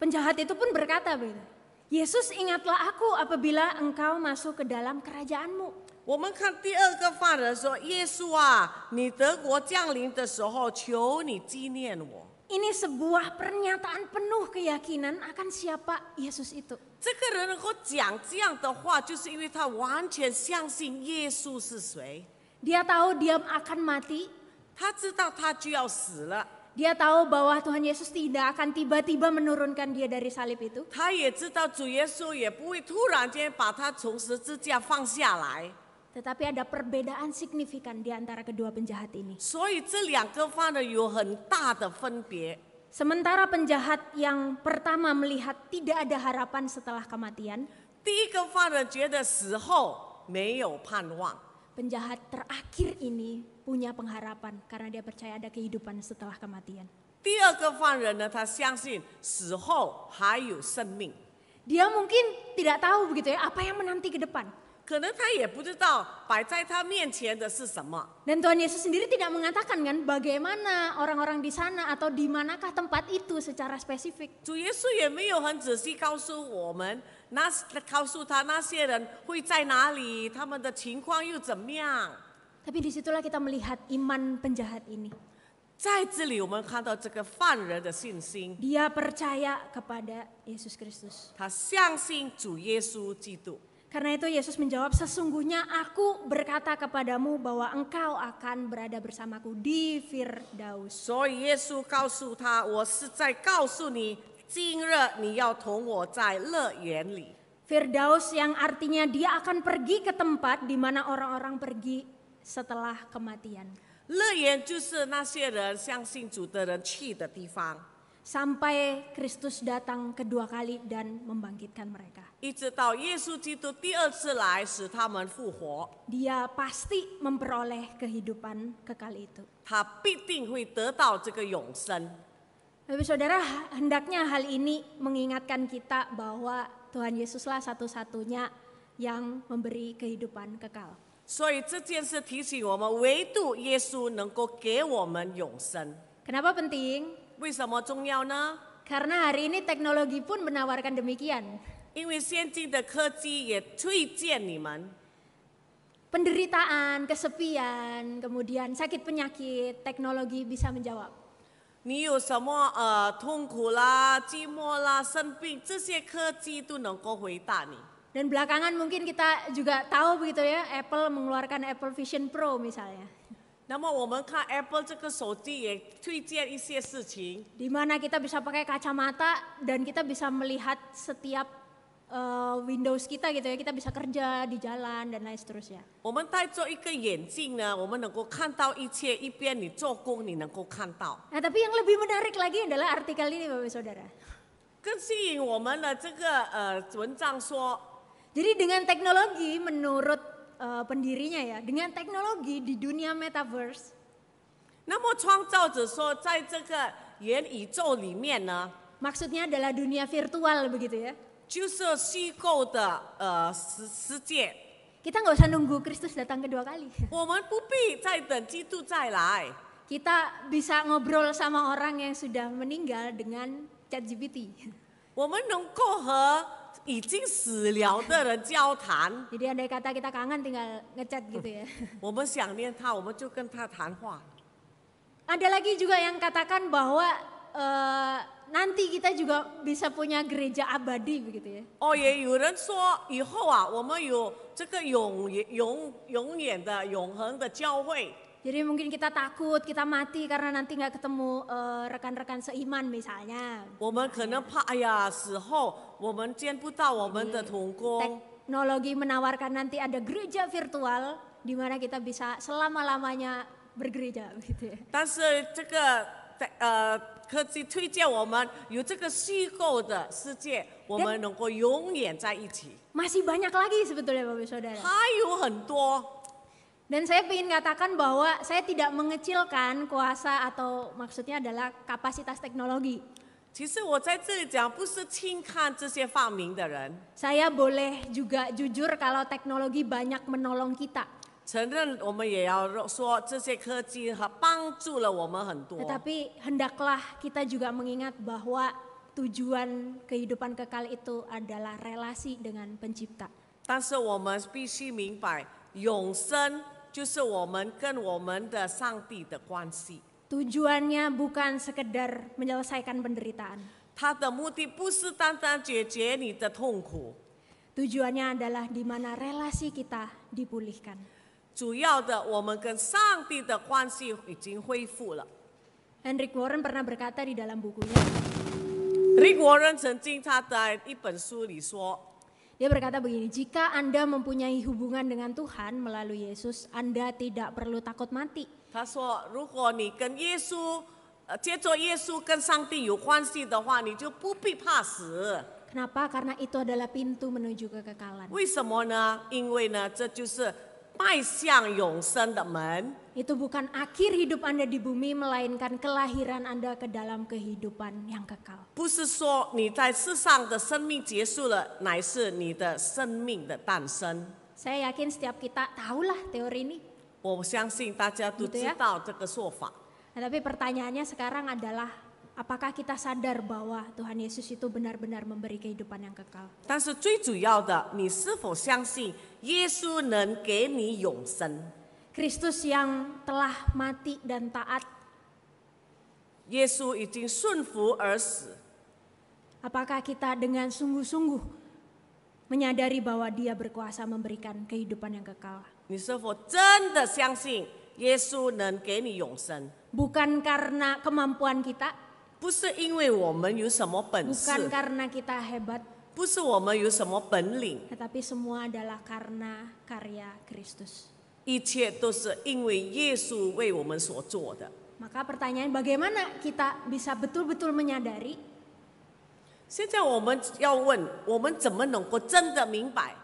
Penjahat itu pun berkata begitu, Yesus ingatlah aku apabila engkau masuk ke dalam kerajaanmu. 我们看第二个犯人说：“耶稣啊，你德国降临的时候，求你纪念我。” Ini sebuah pernyataan penuh keyakinan akan siapa Yesus itu. 这个人能够讲这样的话，就是因为他完全相信耶稣是谁。 Dia tahu dia akan mati. 他知道他就要死了， Dia tahu bahwa Tuhan Yesus tidak akan tiba-tiba menurunkan dia dari salib itu. 他也知道主耶稣也不会突然间把他从十字架放下来。 Tetapi ada perbedaan signifikan di antara kedua penjahat ini. 所以这两个犯人有很大的分别。 Sementara penjahat yang pertama melihat tidak ada harapan setelah kematian, 第一个犯人觉得死后没有盼望， penjahat terakhir ini punya pengharapan karena dia percaya ada kehidupan setelah kematian. 第二个犯人呢，他相信死后还有生命。 Dia mungkin tidak tahu begitu ya apa yang menanti ke depan. 可能他也不知道摆在他面前的是什么。 Dan Tuhan Yesus sendiri tidak mengatakan kan bagaimana orang-orang di sana atau di manakah tempat itu secara spesifik. 主耶稣也没有很仔细告诉我们，告诉他那些人会在哪里，他们的情况又怎么样。 Tapi disitulah kita melihat iman penjahat ini. 在这里我们看到这个犯人的信心， Dia percaya kepada Yesus Kristus. 他相信主耶稣基督。 Karena itu Yesus menjawab, sesungguhnya aku berkata kepadamu bahwa engkau akan berada bersamaku di Firdaus. 所以耶稣告诉他：“我是在告诉你，今日你要同我在乐园里。” Firdaus yang artinya dia akan pergi ke tempat di mana orang-orang pergi setelah kematian. 乐园就是那些人相信主的人去的地方， Sampai Kristus datang kedua kali dan membangkitkan mereka. 一直到耶稣基督第二次来使他们复活， Dia pasti memperoleh kehidupan kekal itu. 他必定会得到这个永生。 Bapak saudara, hendaknya hal ini mengingatkan kita bahwa Tuhan Yesuslah satu-satunya yang memberi kehidupan kekal. 所以这件事提醒我们，唯独耶稣能够给我们永生。 Kenapa penting? 为什么重要呢？ Karena hari ini teknologi pun menawarkan demikian. 因为现今的科技也推荐你们， Penderitaan, kesepian, kemudian sakit penyakit, teknologi bisa menjawab. 你有什么痛苦啦、寂寞啦、生病，这些科技都能够回答你。 Dan belakangan mungkin kita juga tahu begitu ya, Apple mengeluarkan Apple Vision Pro misalnya. 那么我们看 Apple 这个手机也推荐一些事情， Di mana kita bisa pakai kacamata dan kita bisa melihat setiap Windows kita gitu ya, kita bisa kerja di jalan dan lain seterusnya. 我们戴着一个眼镜呢，我们能够看到一切，一边你做工你能够看到。 Nah, tapi yang lebih menarik lagi adalah artikel ini Bapak Saudara. 更吸引我们的这个文章说， Jadi dengan teknologi menurut pendirinya ya, dengan teknologi di dunia metaverse, 那么创造者说，在这个元宇宙里面呢， maksudnya adalah dunia virtual begitu ya. 就是虚构的世界， Kita nggak usah nunggu Kristus datang kedua kali. 我们不必再等基督再来， Kita bisa ngobrol sama orang yang sudah meninggal dengan ChatGPT. 我们能够和已经死了的人交谈， Jadi andai kata kita kangen tinggal ngechat gitu ya. 我们想念他，我们就跟他谈话。 Ada lagi juga yang katakan bahwa nanti kita juga bisa punya gereja abadi begitu ya. 哦，也有人说以后啊，我们有这个永远的永恒的教会。 Jadi mungkin kita takut kita mati karena nanti nggak ketemu rekan-rekan seiman misalnya. 我们可能怕，哎呀，死后我们见不到我们的同工。 Teknologi menawarkan nanti ada gereja virtual di mana kita bisa selama-lamanya bergereja begitu ya. 但是这个科技推荐我们有这个虚构的世界，我们能够永远在一起。 Masih banyak lagi sebetulnya Bapak Saudara. 还有很多， Dan saya ingin katakan bahwa saya tidak mengecilkan kuasa atau maksudnya adalah kapasitas teknologi. 其实我在这里讲，不是轻看这些发明的人， Saya boleh juga jujur kalau teknologi banyak menolong kita. 承认我们也要说这些科技和帮助了我们很多。 Tetapi hendaklah kita juga mengingat bahwa tujuan kehidupan kekal itu adalah relasi dengan pencipta. 但是我们必须明白，永生就是我们跟我们的上帝的关系。 Tujuannya bukan sekedar menyelesaikan penderitaan. 它的目的不是单单解决你的痛苦， Tujuannya adalah di mana relasi kita dipulihkan. 主要的我们跟上帝的关系已经恢复了。 Henrik Warren pernah berkata di dalam bukunya, Rick Warren 曾经他在一本书里说， dia berkata begini, jika Anda mempunyai hubungan dengan Tuhan melalui Yesus, Anda tidak perlu takut mati. 他说，如果你跟耶稣，接着耶稣跟上帝有关系的话，你就不必怕死。 Kenapa? Karena itu adalah pintu menuju kekekalan. 为什么呢？因为呢，这就是迈向永生的门。 Itu bukan akhir hidup Anda di bumi, melainkan kelahiran Anda ke dalam kehidupan yang kekal. 不是说你在世上的生命结束了，乃是你的生命的诞生。 Saya yakin setiap kita tahulah teori ini. 我相信大家都知道这个说法。 Nah, tapi pertanyaannya sekarang adalah, apakah kita sadar bahwa Tuhan Yesus itu benar-benar memberi kehidupan yang kekal? 但是最主要的，你是否相信耶稣能给你永生？ Kristus yang telah mati dan taat 耶稣已经顺服而死。 Apakah kita dengan sungguh-sungguh menyadari bahwa Dia berkuasa memberikan kehidupan yang kekal? 你是否真的相信耶稣能给你永生？ Bukan karena kemampuan kita, 不是因为我们有什么本 bukan 事， karena kita hebat, 不是我们有什么本领， tetapi semua adalah karena karya Kristus. 一切都是因为耶稣为我们所做的。 Maka pertanyaan bagaimana kita bisa betul-betul menyadari? 现在我们要问，我们怎么能够真的明白？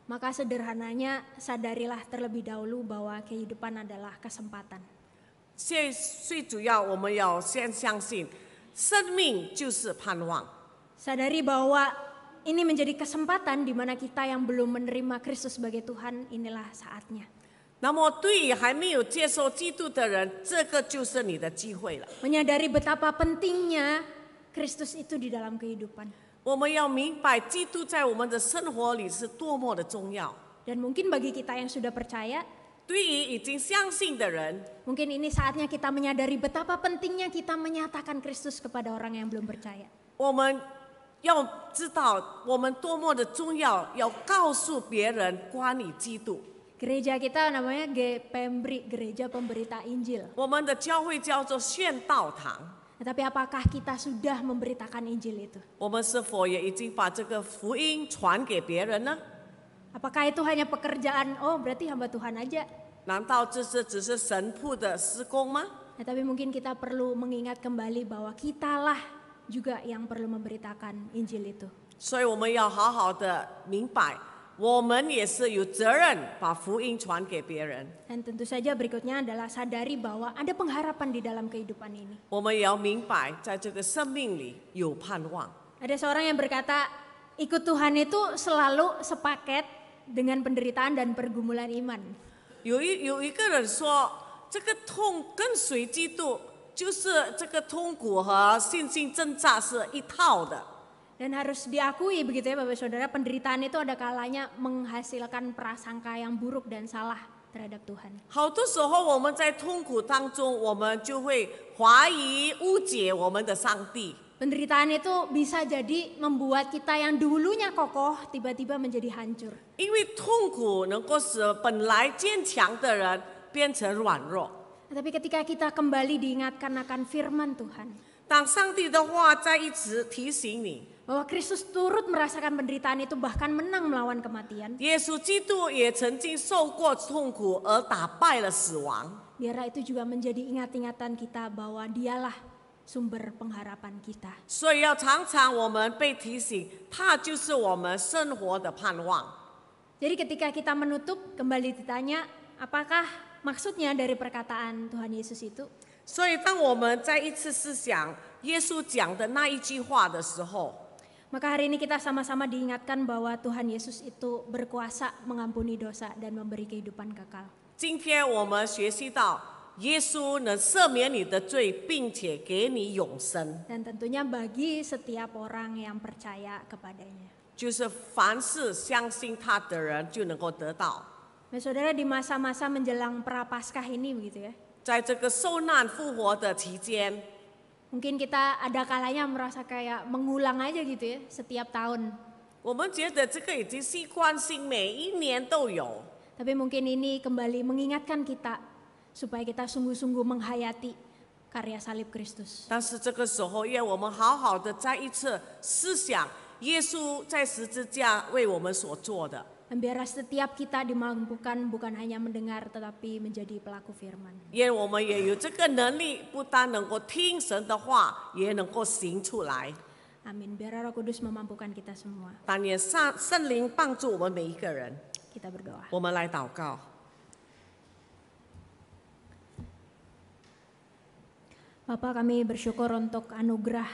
Maka sederhananya sadarilah terlebih dahulu bahwa kehidupan adalah kesempatan. 最主要，我们要先相信，生命就是盼望。 Sadari bahwa ini menjadi kesempatan di mana kita yang belum menerima Kristus sebagai Tuhan, inilah saatnya. 那么，对于还没有接受基督的人，这个就是你的机会了。 Menyadari betapa pentingnya Kristus itu di dalam kehidupan. 我们要明白，基督在我们的生活里是多么的重要。 Dan mungkin bagi kita yang sudah percaya, 对于已经相信的人， mungkin ini saatnya kita menyadari betapa pentingnya kita menyatakan Kristus kepada orang yang belum percaya. 我们要知道我们多么的重要，要告诉别人关于基督。 Gereja kita namanya GPMBRI, Gereja Pemberita Injil. 我们的教会叫做宣道堂， Tetapi apakah kita sudah memberitakan Injil itu? 我们是否也已经把这个福音传给别人呢？ Apakah itu hanya pekerjaan, oh berarti hamba Tuhan aja? 难道这是只是神父的施工吗？ Tapi mungkin kita perlu mengingat kembali bahwa kitalah juga yang perlu memberitakan Injil itu. 所以我们要好好的明白，我们也是有责任把福音传给别人。 Dan tentu saja berikutnya adalah sadari bahwa ada pengharapan di dalam kehidupan ini. 我们也要明白，在这个生命里有盼望。 Ada seorang yang berkata, ikut Tuhan itu selalu sepaket dengan penderitaan dan pergumulan iman. 有一个人说，这个跟随基督，就是这个痛苦和信心挣扎是一套的。 Dan harus diakui begitu ya Bapak Saudara, penderitaan itu ada kalanya menghasilkan prasangka yang buruk dan salah terhadap Tuhan. 好多时候我们在痛苦当中，我们就会怀疑、误解我们的上帝。 Penderitaan itu bisa jadi membuat kita yang dulunya kokoh tiba-tiba menjadi hancur. 因为痛苦能够使本来坚强的人变成软弱。 Tapi ketika kita kembali diingatkan akan firman Tuhan, 当上帝的话再一次提醒你， bahwa Kristus turut merasakan penderitaan itu bahkan menang melawan kematian, 耶稣基督也曾经受过痛苦而打败了死亡。 biarlah itu juga menjadi ingat-ingatan kita bahwa dialah sumber pengharapan kita. 所以要常常我们被提醒，他就是我们生活的盼望。 Jadi ketika kita menutup, kembali ditanya, apakah maksudnya dari perkataan Tuhan Yesus itu? 所以当我们再一次思想耶稣讲的那一句话的时候， Maka hari ini kita sama-sama diingatkan bahwa Tuhan Yesus itu berkuasa mengampuni dosa dan memberi kehidupan kekal. 今天我们学习到耶稣能赦免你的罪，并且给你永生， Dan tentunya bagi setiap orang yang percaya kepadanya. 就是凡是相信他的人就能够得到。 Nah, saudara, di masa-masa menjelang Prapaskah ini begitu ya. 在这个受难复活的期间， Mungkin kita ada kalanya merasa kayak mengulang aja gitu ya setiap tahun. 我们觉得这个已经习惯性，每一年都有。 Tapi mungkin ini kembali mengingatkan kita supaya kita sungguh-sungguh menghayati karya salib Kristus. 但是这个时候，愿我们好好的再一次思想耶稣在十字架为我们所做的。 Dan biarlah setiap kita dimampukan bukan hanya mendengar tetapi menjadi pelaku firman. 愿我们也有这个能力，不单能够听神的话，也能够行出来。 Amin. Biar Roh Kudus memampukan kita semua. 但愿圣灵帮助我们每一个人。 Kita berdoa. 我们来祷告。 Bapa, kami bersyukur untuk anugerah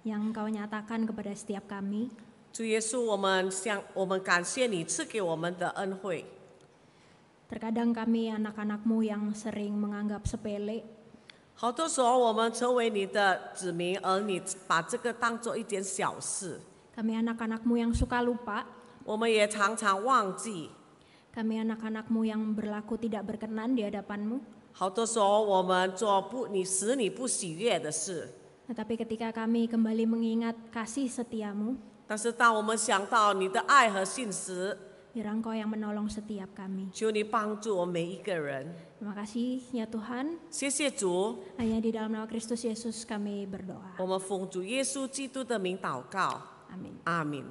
yang Kau nyatakan kepada setiap kami. 主耶稣，我们感谢你赐给我们的恩惠。 Terkadang kami anak-anak-Mu yang sering menganggap sepele, 好多时候，我们成为你的子民，而你把这个当做一件小事。 kami anak-anak-Mu yang suka lupa, 我们也常常忘记， kami anak-anak-Mu yang berlaku tidak berkenan di hadapan-Mu. 好多时候我们做使你不喜悦的事， Tetapi ketika kami kembali mengingat kasih setiamu, 但是当我们想到你的爱和信实， biar Engkau yang menolong setiap kami. 求你帮助我们每一个人。 Terima kasih ya Tuhan. 谢谢主， Hanya di dalam nama Kristus Yesus kami berdoa. 我们奉主耶稣基督的名祷告， Amin. 阿门。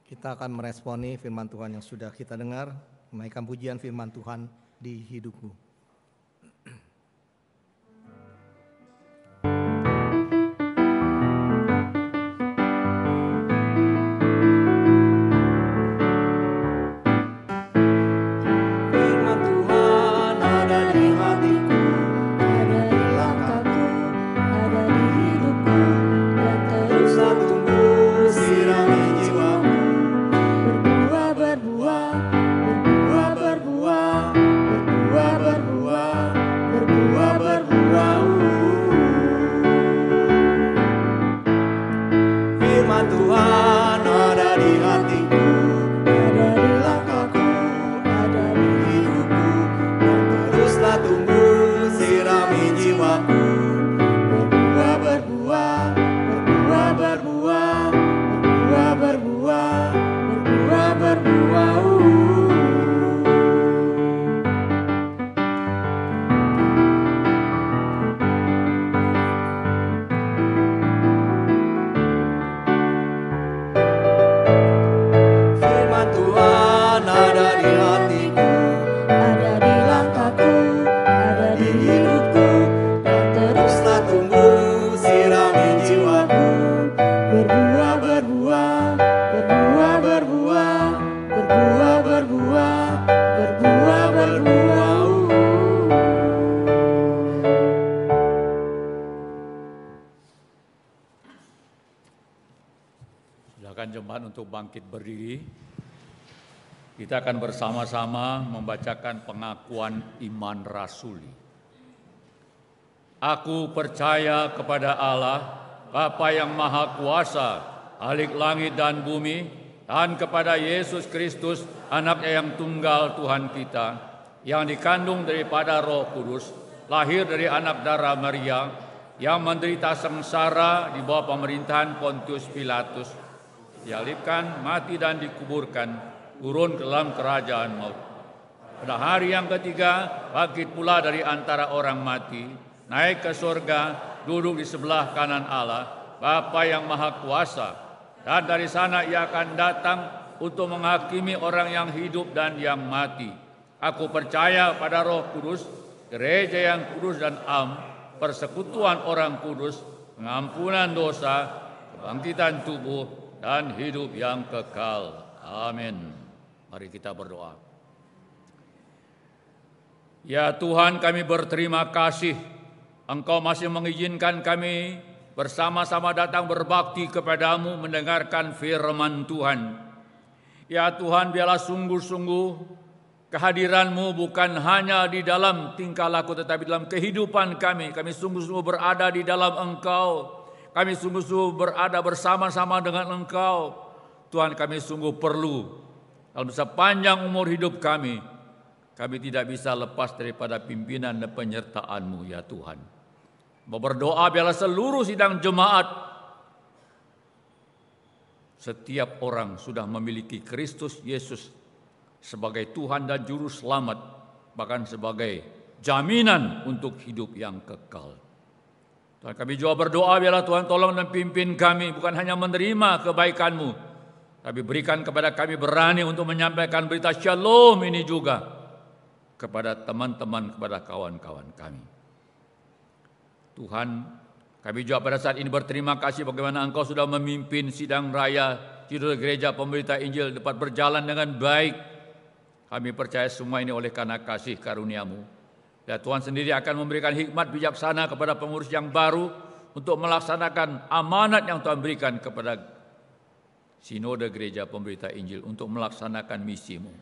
Kita akan meresponi firman Tuhan yang sudah kita dengar, menaikkan pujian firman Tuhan di hidupmu. Firman Tuhan ada di hatiku, Ada di langkahku, ada di hidupku, dan teruslah tumbuh sirami jiwaku. berbuah, berbuah, berbuah, berbuah, berbuah, berbuah, berbuah, berbuah. Firman Tuhan ada di hatiku, Ada di langkahku, ada di hidupku, dan teruslah tumbuh sirami jiwaku. berbuah, berbuah, berbuah, berbuah, berbuah, berbuah, berbuah, berbuah. Firman Tuhan ada di hatiku, Ada di langkahku, ada di hidupku, dan teruslah teruslah tumbuh sirami jiwaku. berbuah, berbuah, berbuah, berbuah, berbuah, berbuah, berbuah, berbuah. Silakan jemaat untuk bangkit berdiri. Kita akan bersama-sama membacakan pengakuan iman rasuli. Aku percaya kepada Allah, Bapa yang Maha Kuasa, Khalik langit dan bumi, dan kepada Yesus Kristus, Anaknya yang tunggal Tuhan kita, yang dikandung daripada Roh Kudus, lahir dari anak darah Maria, yang menderita sengsara di bawah pemerintahan Pontius Pilatus, dialihkan, mati dan dikuburkan, turun ke dalam kerajaan maut. Pada hari yang ketiga, bangkit pula dari antara orang mati, naik ke surga, duduk di sebelah kanan Allah, Bapa yang Maha Kuasa, dan dari sana Ia akan datang untuk menghakimi orang yang hidup dan yang mati. Aku percaya pada Roh Kudus, gereja yang kudus dan am, persekutuan orang kudus, pengampunan dosa, kebangkitan tubuh, dan hidup yang kekal. Amin. Mari kita berdoa. Ya Tuhan, kami berterima kasih Engkau masih mengizinkan kami bersama-sama datang berbakti kepadamu mendengarkan firman Tuhan. Ya Tuhan, biarlah sungguh-sungguh kehadiran-Mu bukan hanya di dalam tingkah laku tetapi dalam kehidupan kami. Kami sungguh-sungguh berada di dalam Engkau. Kami sungguh-sungguh berada bersama-sama dengan Engkau. Tuhan, kami sungguh perlu dalam sepanjang umur hidup kami tidak bisa lepas daripada pimpinan dan penyertaan-Mu ya Tuhan. Berdoa biarlah seluruh sidang jemaat, setiap orang sudah memiliki Kristus Yesus sebagai Tuhan dan Juru Selamat, bahkan sebagai jaminan untuk hidup yang kekal. Tuhan, kami juga berdoa biarlah Tuhan tolong dan pimpin kami, bukan hanya menerima kebaikan-Mu, tapi berikan kepada kami berani untuk menyampaikan berita shalom ini juga kepada teman-teman, kepada kawan-kawan kami. Tuhan, kami juga pada saat ini berterima kasih bagaimana Engkau sudah memimpin sidang raya Sidang Gereja Pemberita Injil dapat berjalan dengan baik. Kami percaya semua ini oleh karena kasih karunia-Mu. Dan Tuhan sendiri akan memberikan hikmat bijaksana kepada pengurus yang baru untuk melaksanakan amanat yang Tuhan berikan kepada Sinode Gereja Pemberita Injil untuk melaksanakan misi-Mu.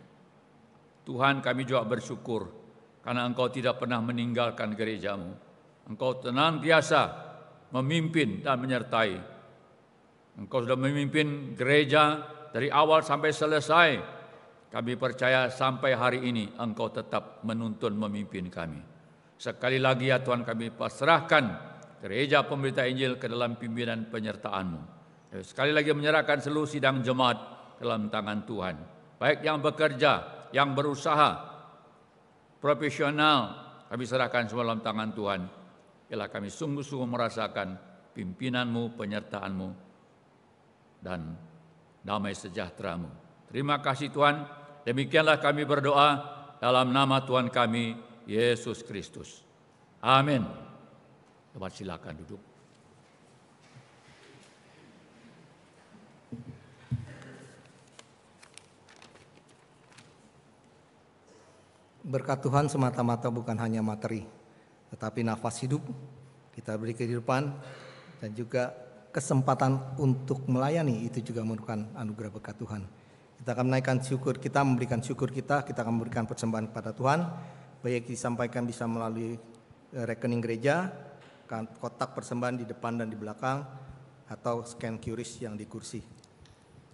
Tuhan, kami juga bersyukur karena Engkau tidak pernah meninggalkan gereja-Mu. Engkau senantiasa memimpin dan menyertai. Engkau sudah memimpin gereja dari awal sampai selesai. Kami percaya sampai hari ini Engkau tetap menuntun memimpin kami. Sekali lagi ya Tuhan, kami pasrahkan gereja pemberita Injil ke dalam pimpinan penyertaan-Mu. Sekali lagi menyerahkan seluruh sidang jemaat dalam tangan Tuhan. Baik yang bekerja, yang berusaha, profesional, kami serahkan semua dalam tangan Tuhan. Biarlah kami sungguh-sungguh merasakan pimpinan-Mu, penyertaan-Mu, dan damai sejahtera-Mu. Terima kasih Tuhan. Demikianlah kami berdoa dalam nama Tuhan kami, Yesus Kristus. Amin. Dapat silakan duduk. Berkat Tuhan semata-mata bukan hanya materi, tetapi nafas hidup, kita beri kehidupan, dan juga kesempatan untuk melayani, itu juga merupakan anugerah berkat Tuhan. Kita akan menaikkan syukur kita, memberikan syukur kita akan memberikan persembahan kepada Tuhan, baik disampaikan bisa melalui rekening gereja, kotak persembahan di depan dan di belakang, atau scan QRIS yang di kursi.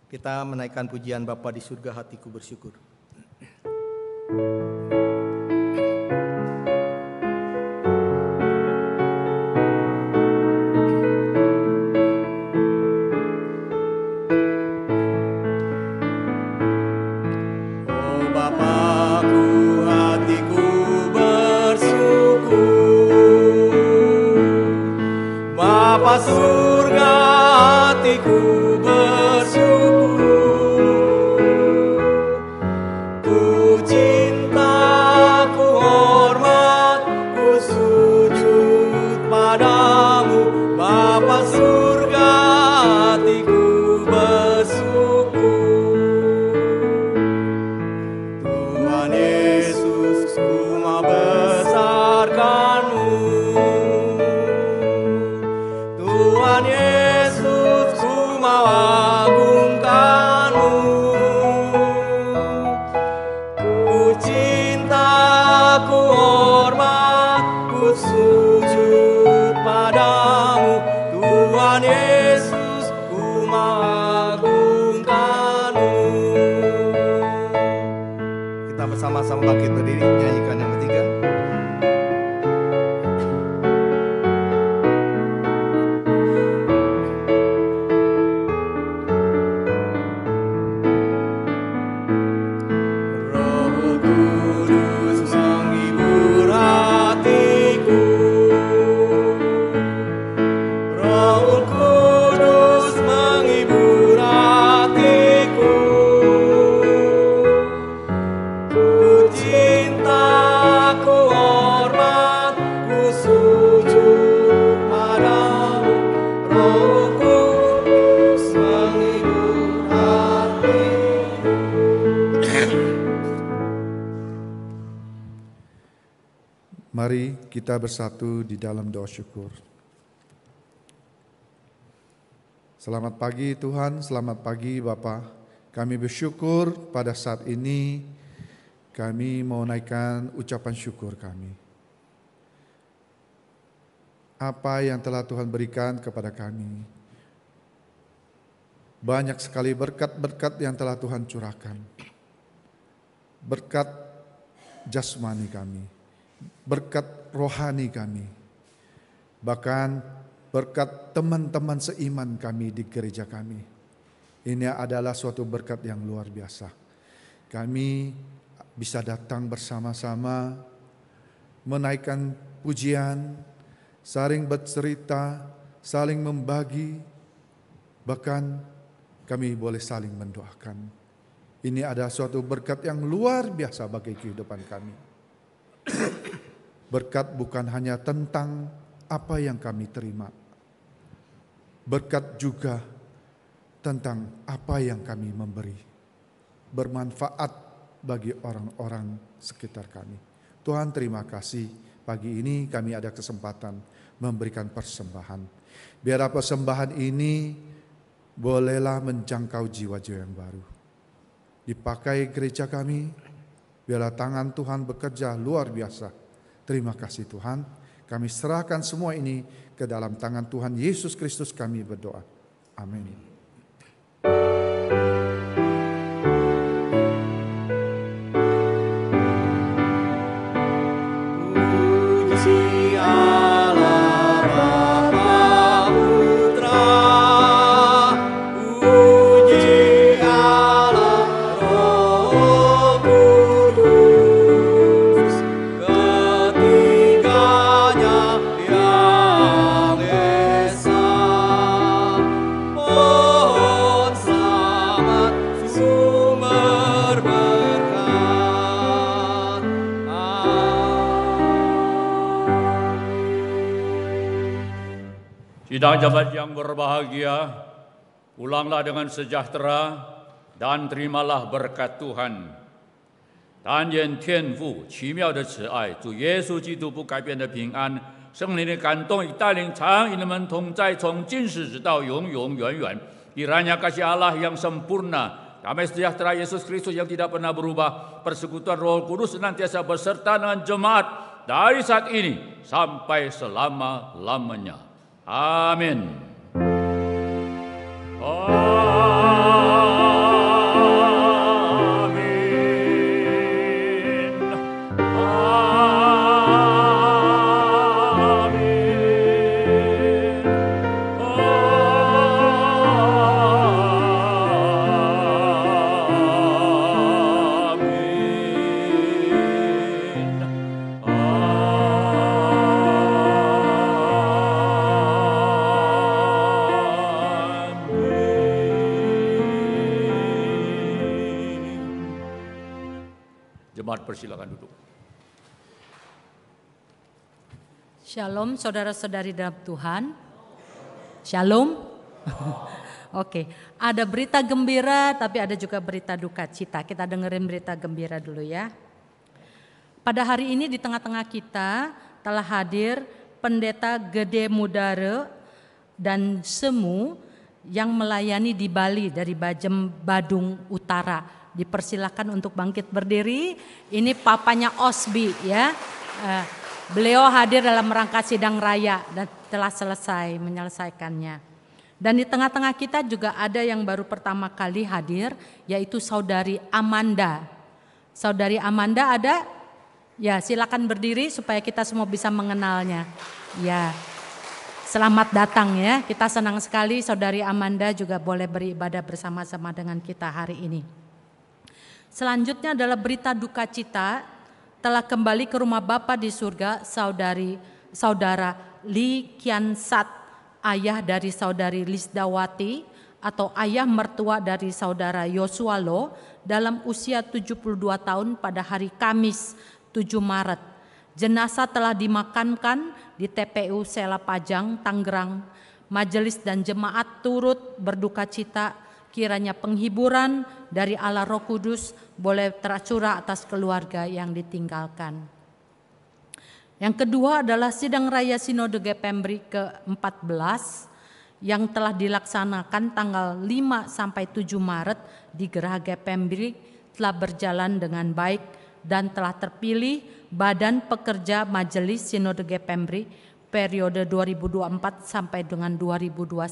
Kita menaikkan pujian Bapa di surga, hatiku bersyukur. Surga hatiku bersyukur, ku cinta, ku hormat, ku sujud padamu, Bapa surga hatiku bersyukur. Tuhan Yesus, ku mau besarkan-Mu, Tuhan Yesus, ku mau agungkan-Mu. Ku cinta, ku hormat, ku sujud padamu, Tuhan Yesus, ku mau agungkan-Mu. Kita bersama-sama bangkit berdiri, nyanyikan yang ketiga. Mari kita bersatu di dalam doa syukur. Selamat pagi Tuhan, selamat pagi Bapa. Kami bersyukur pada saat ini kami mau naikkan ucapan syukur kami. Apa yang telah Tuhan berikan kepada kami. Banyak sekali berkat-berkat yang telah Tuhan curahkan. Berkat jasmani kami, berkat rohani kami, bahkan berkat teman-teman seiman kami di gereja kami. Ini adalah suatu berkat yang luar biasa. Kami bisa datang bersama-sama, menaikkan pujian, saling bercerita, saling membagi, bahkan kami boleh saling mendoakan. Ini adalah suatu berkat yang luar biasa bagi kehidupan kami. Berkat bukan hanya tentang apa yang kami terima. Berkat juga tentang apa yang kami memberi. Bermanfaat bagi orang-orang sekitar kami. Tuhan terima kasih, pagi ini kami ada kesempatan memberikan persembahan. Biar persembahan ini bolehlah menjangkau jiwa-jiwa yang baru. Dipakai gereja kami, biarlah tangan Tuhan bekerja luar biasa. Terima kasih Tuhan, Kami serahkan semua ini ke dalam tangan Tuhan Yesus Kristus kami berdoa. Amin. Sidang jemaat yang berbahagia, pulanglah dengan sejahtera dan terimalah berkat Tuhan. 但愿天父奇妙的慈爱，主耶稣基督不改变的平安，圣灵的感动与带领，常与你们同在，从今时直到永永远远。Kiranya kasih Allah yang sempurna, damai sejahtera Yesus Kristus yang tidak pernah berubah, persekutuan Roh Kudus senantiasa beserta dengan jemaat dari saat ini sampai selama-lamanya. Amin. Jemaat persilakan duduk. Shalom saudara-saudari dalam Tuhan. Shalom. Oke, ada berita gembira tapi ada juga berita duka cita. Kita dengerin berita gembira dulu ya. Pada hari ini di tengah-tengah kita telah hadir Pendeta Gede Mudare dan Semu yang melayani di Bali dari Bajem Badung Utara. Dipersilakan untuk bangkit berdiri. Ini papanya Osbi ya. Beliau hadir dalam rangka sidang raya dan telah selesai menyelesaikannya. Dan di tengah-tengah kita juga ada yang baru pertama kali hadir, yaitu Saudari Amanda. Saudari Amanda ada? Ya, silakan berdiri supaya kita semua bisa mengenalnya. Ya, selamat datang ya. Kita senang sekali Saudari Amanda juga boleh beribadah bersama-sama dengan kita hari ini. Selanjutnya adalah berita duka cita, telah kembali ke rumah Bapa di surga saudara Lee Kian Sat, ayah dari saudari Lisdawati atau ayah mertua dari saudara Yosua Lo dalam usia 72 tahun pada hari Kamis 7 Maret. Jenazah telah dimakamkan di TPU Sela Pajang, Tangerang. Majelis dan jemaat turut berduka cita, kiranya penghiburan dari Allah Roh Kudus boleh tercurah atas keluarga yang ditinggalkan. Yang kedua adalah sidang raya Sinode Gepembri ke-14 yang telah dilaksanakan tanggal 5 sampai 7 Maret di Geraha Gepembri telah berjalan dengan baik dan telah terpilih Badan Pekerja Majelis Sinode Gepembri periode 2024 sampai dengan 2029.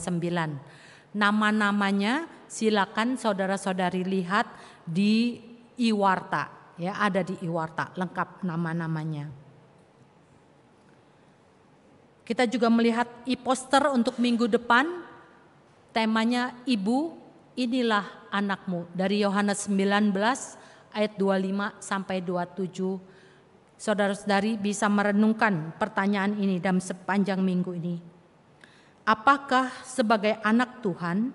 Nama-namanya silakan saudara-saudari lihat di Iwarta, ya ada di Iwarta lengkap nama-namanya. Kita juga melihat e-poster untuk minggu depan, temanya Ibu inilah anakmu dari Yohanes 19 ayat 25 sampai 27. Saudara-saudari bisa merenungkan pertanyaan ini dalam sepanjang minggu ini. Apakah sebagai anak Tuhan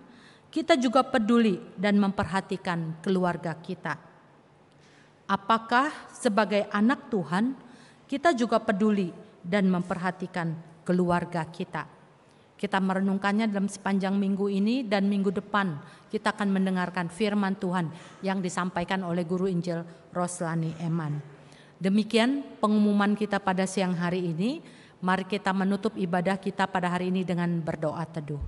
kita juga peduli dan memperhatikan keluarga kita? Apakah sebagai anak Tuhan kita juga peduli dan memperhatikan keluarga kita? Kita merenungkannya dalam sepanjang minggu ini dan minggu depan kita akan mendengarkan firman Tuhan yang disampaikan oleh Guru Injil Roslani Eman. Demikian pengumuman kita pada siang hari ini. Mari kita menutup ibadah kita pada hari ini dengan berdoa teduh.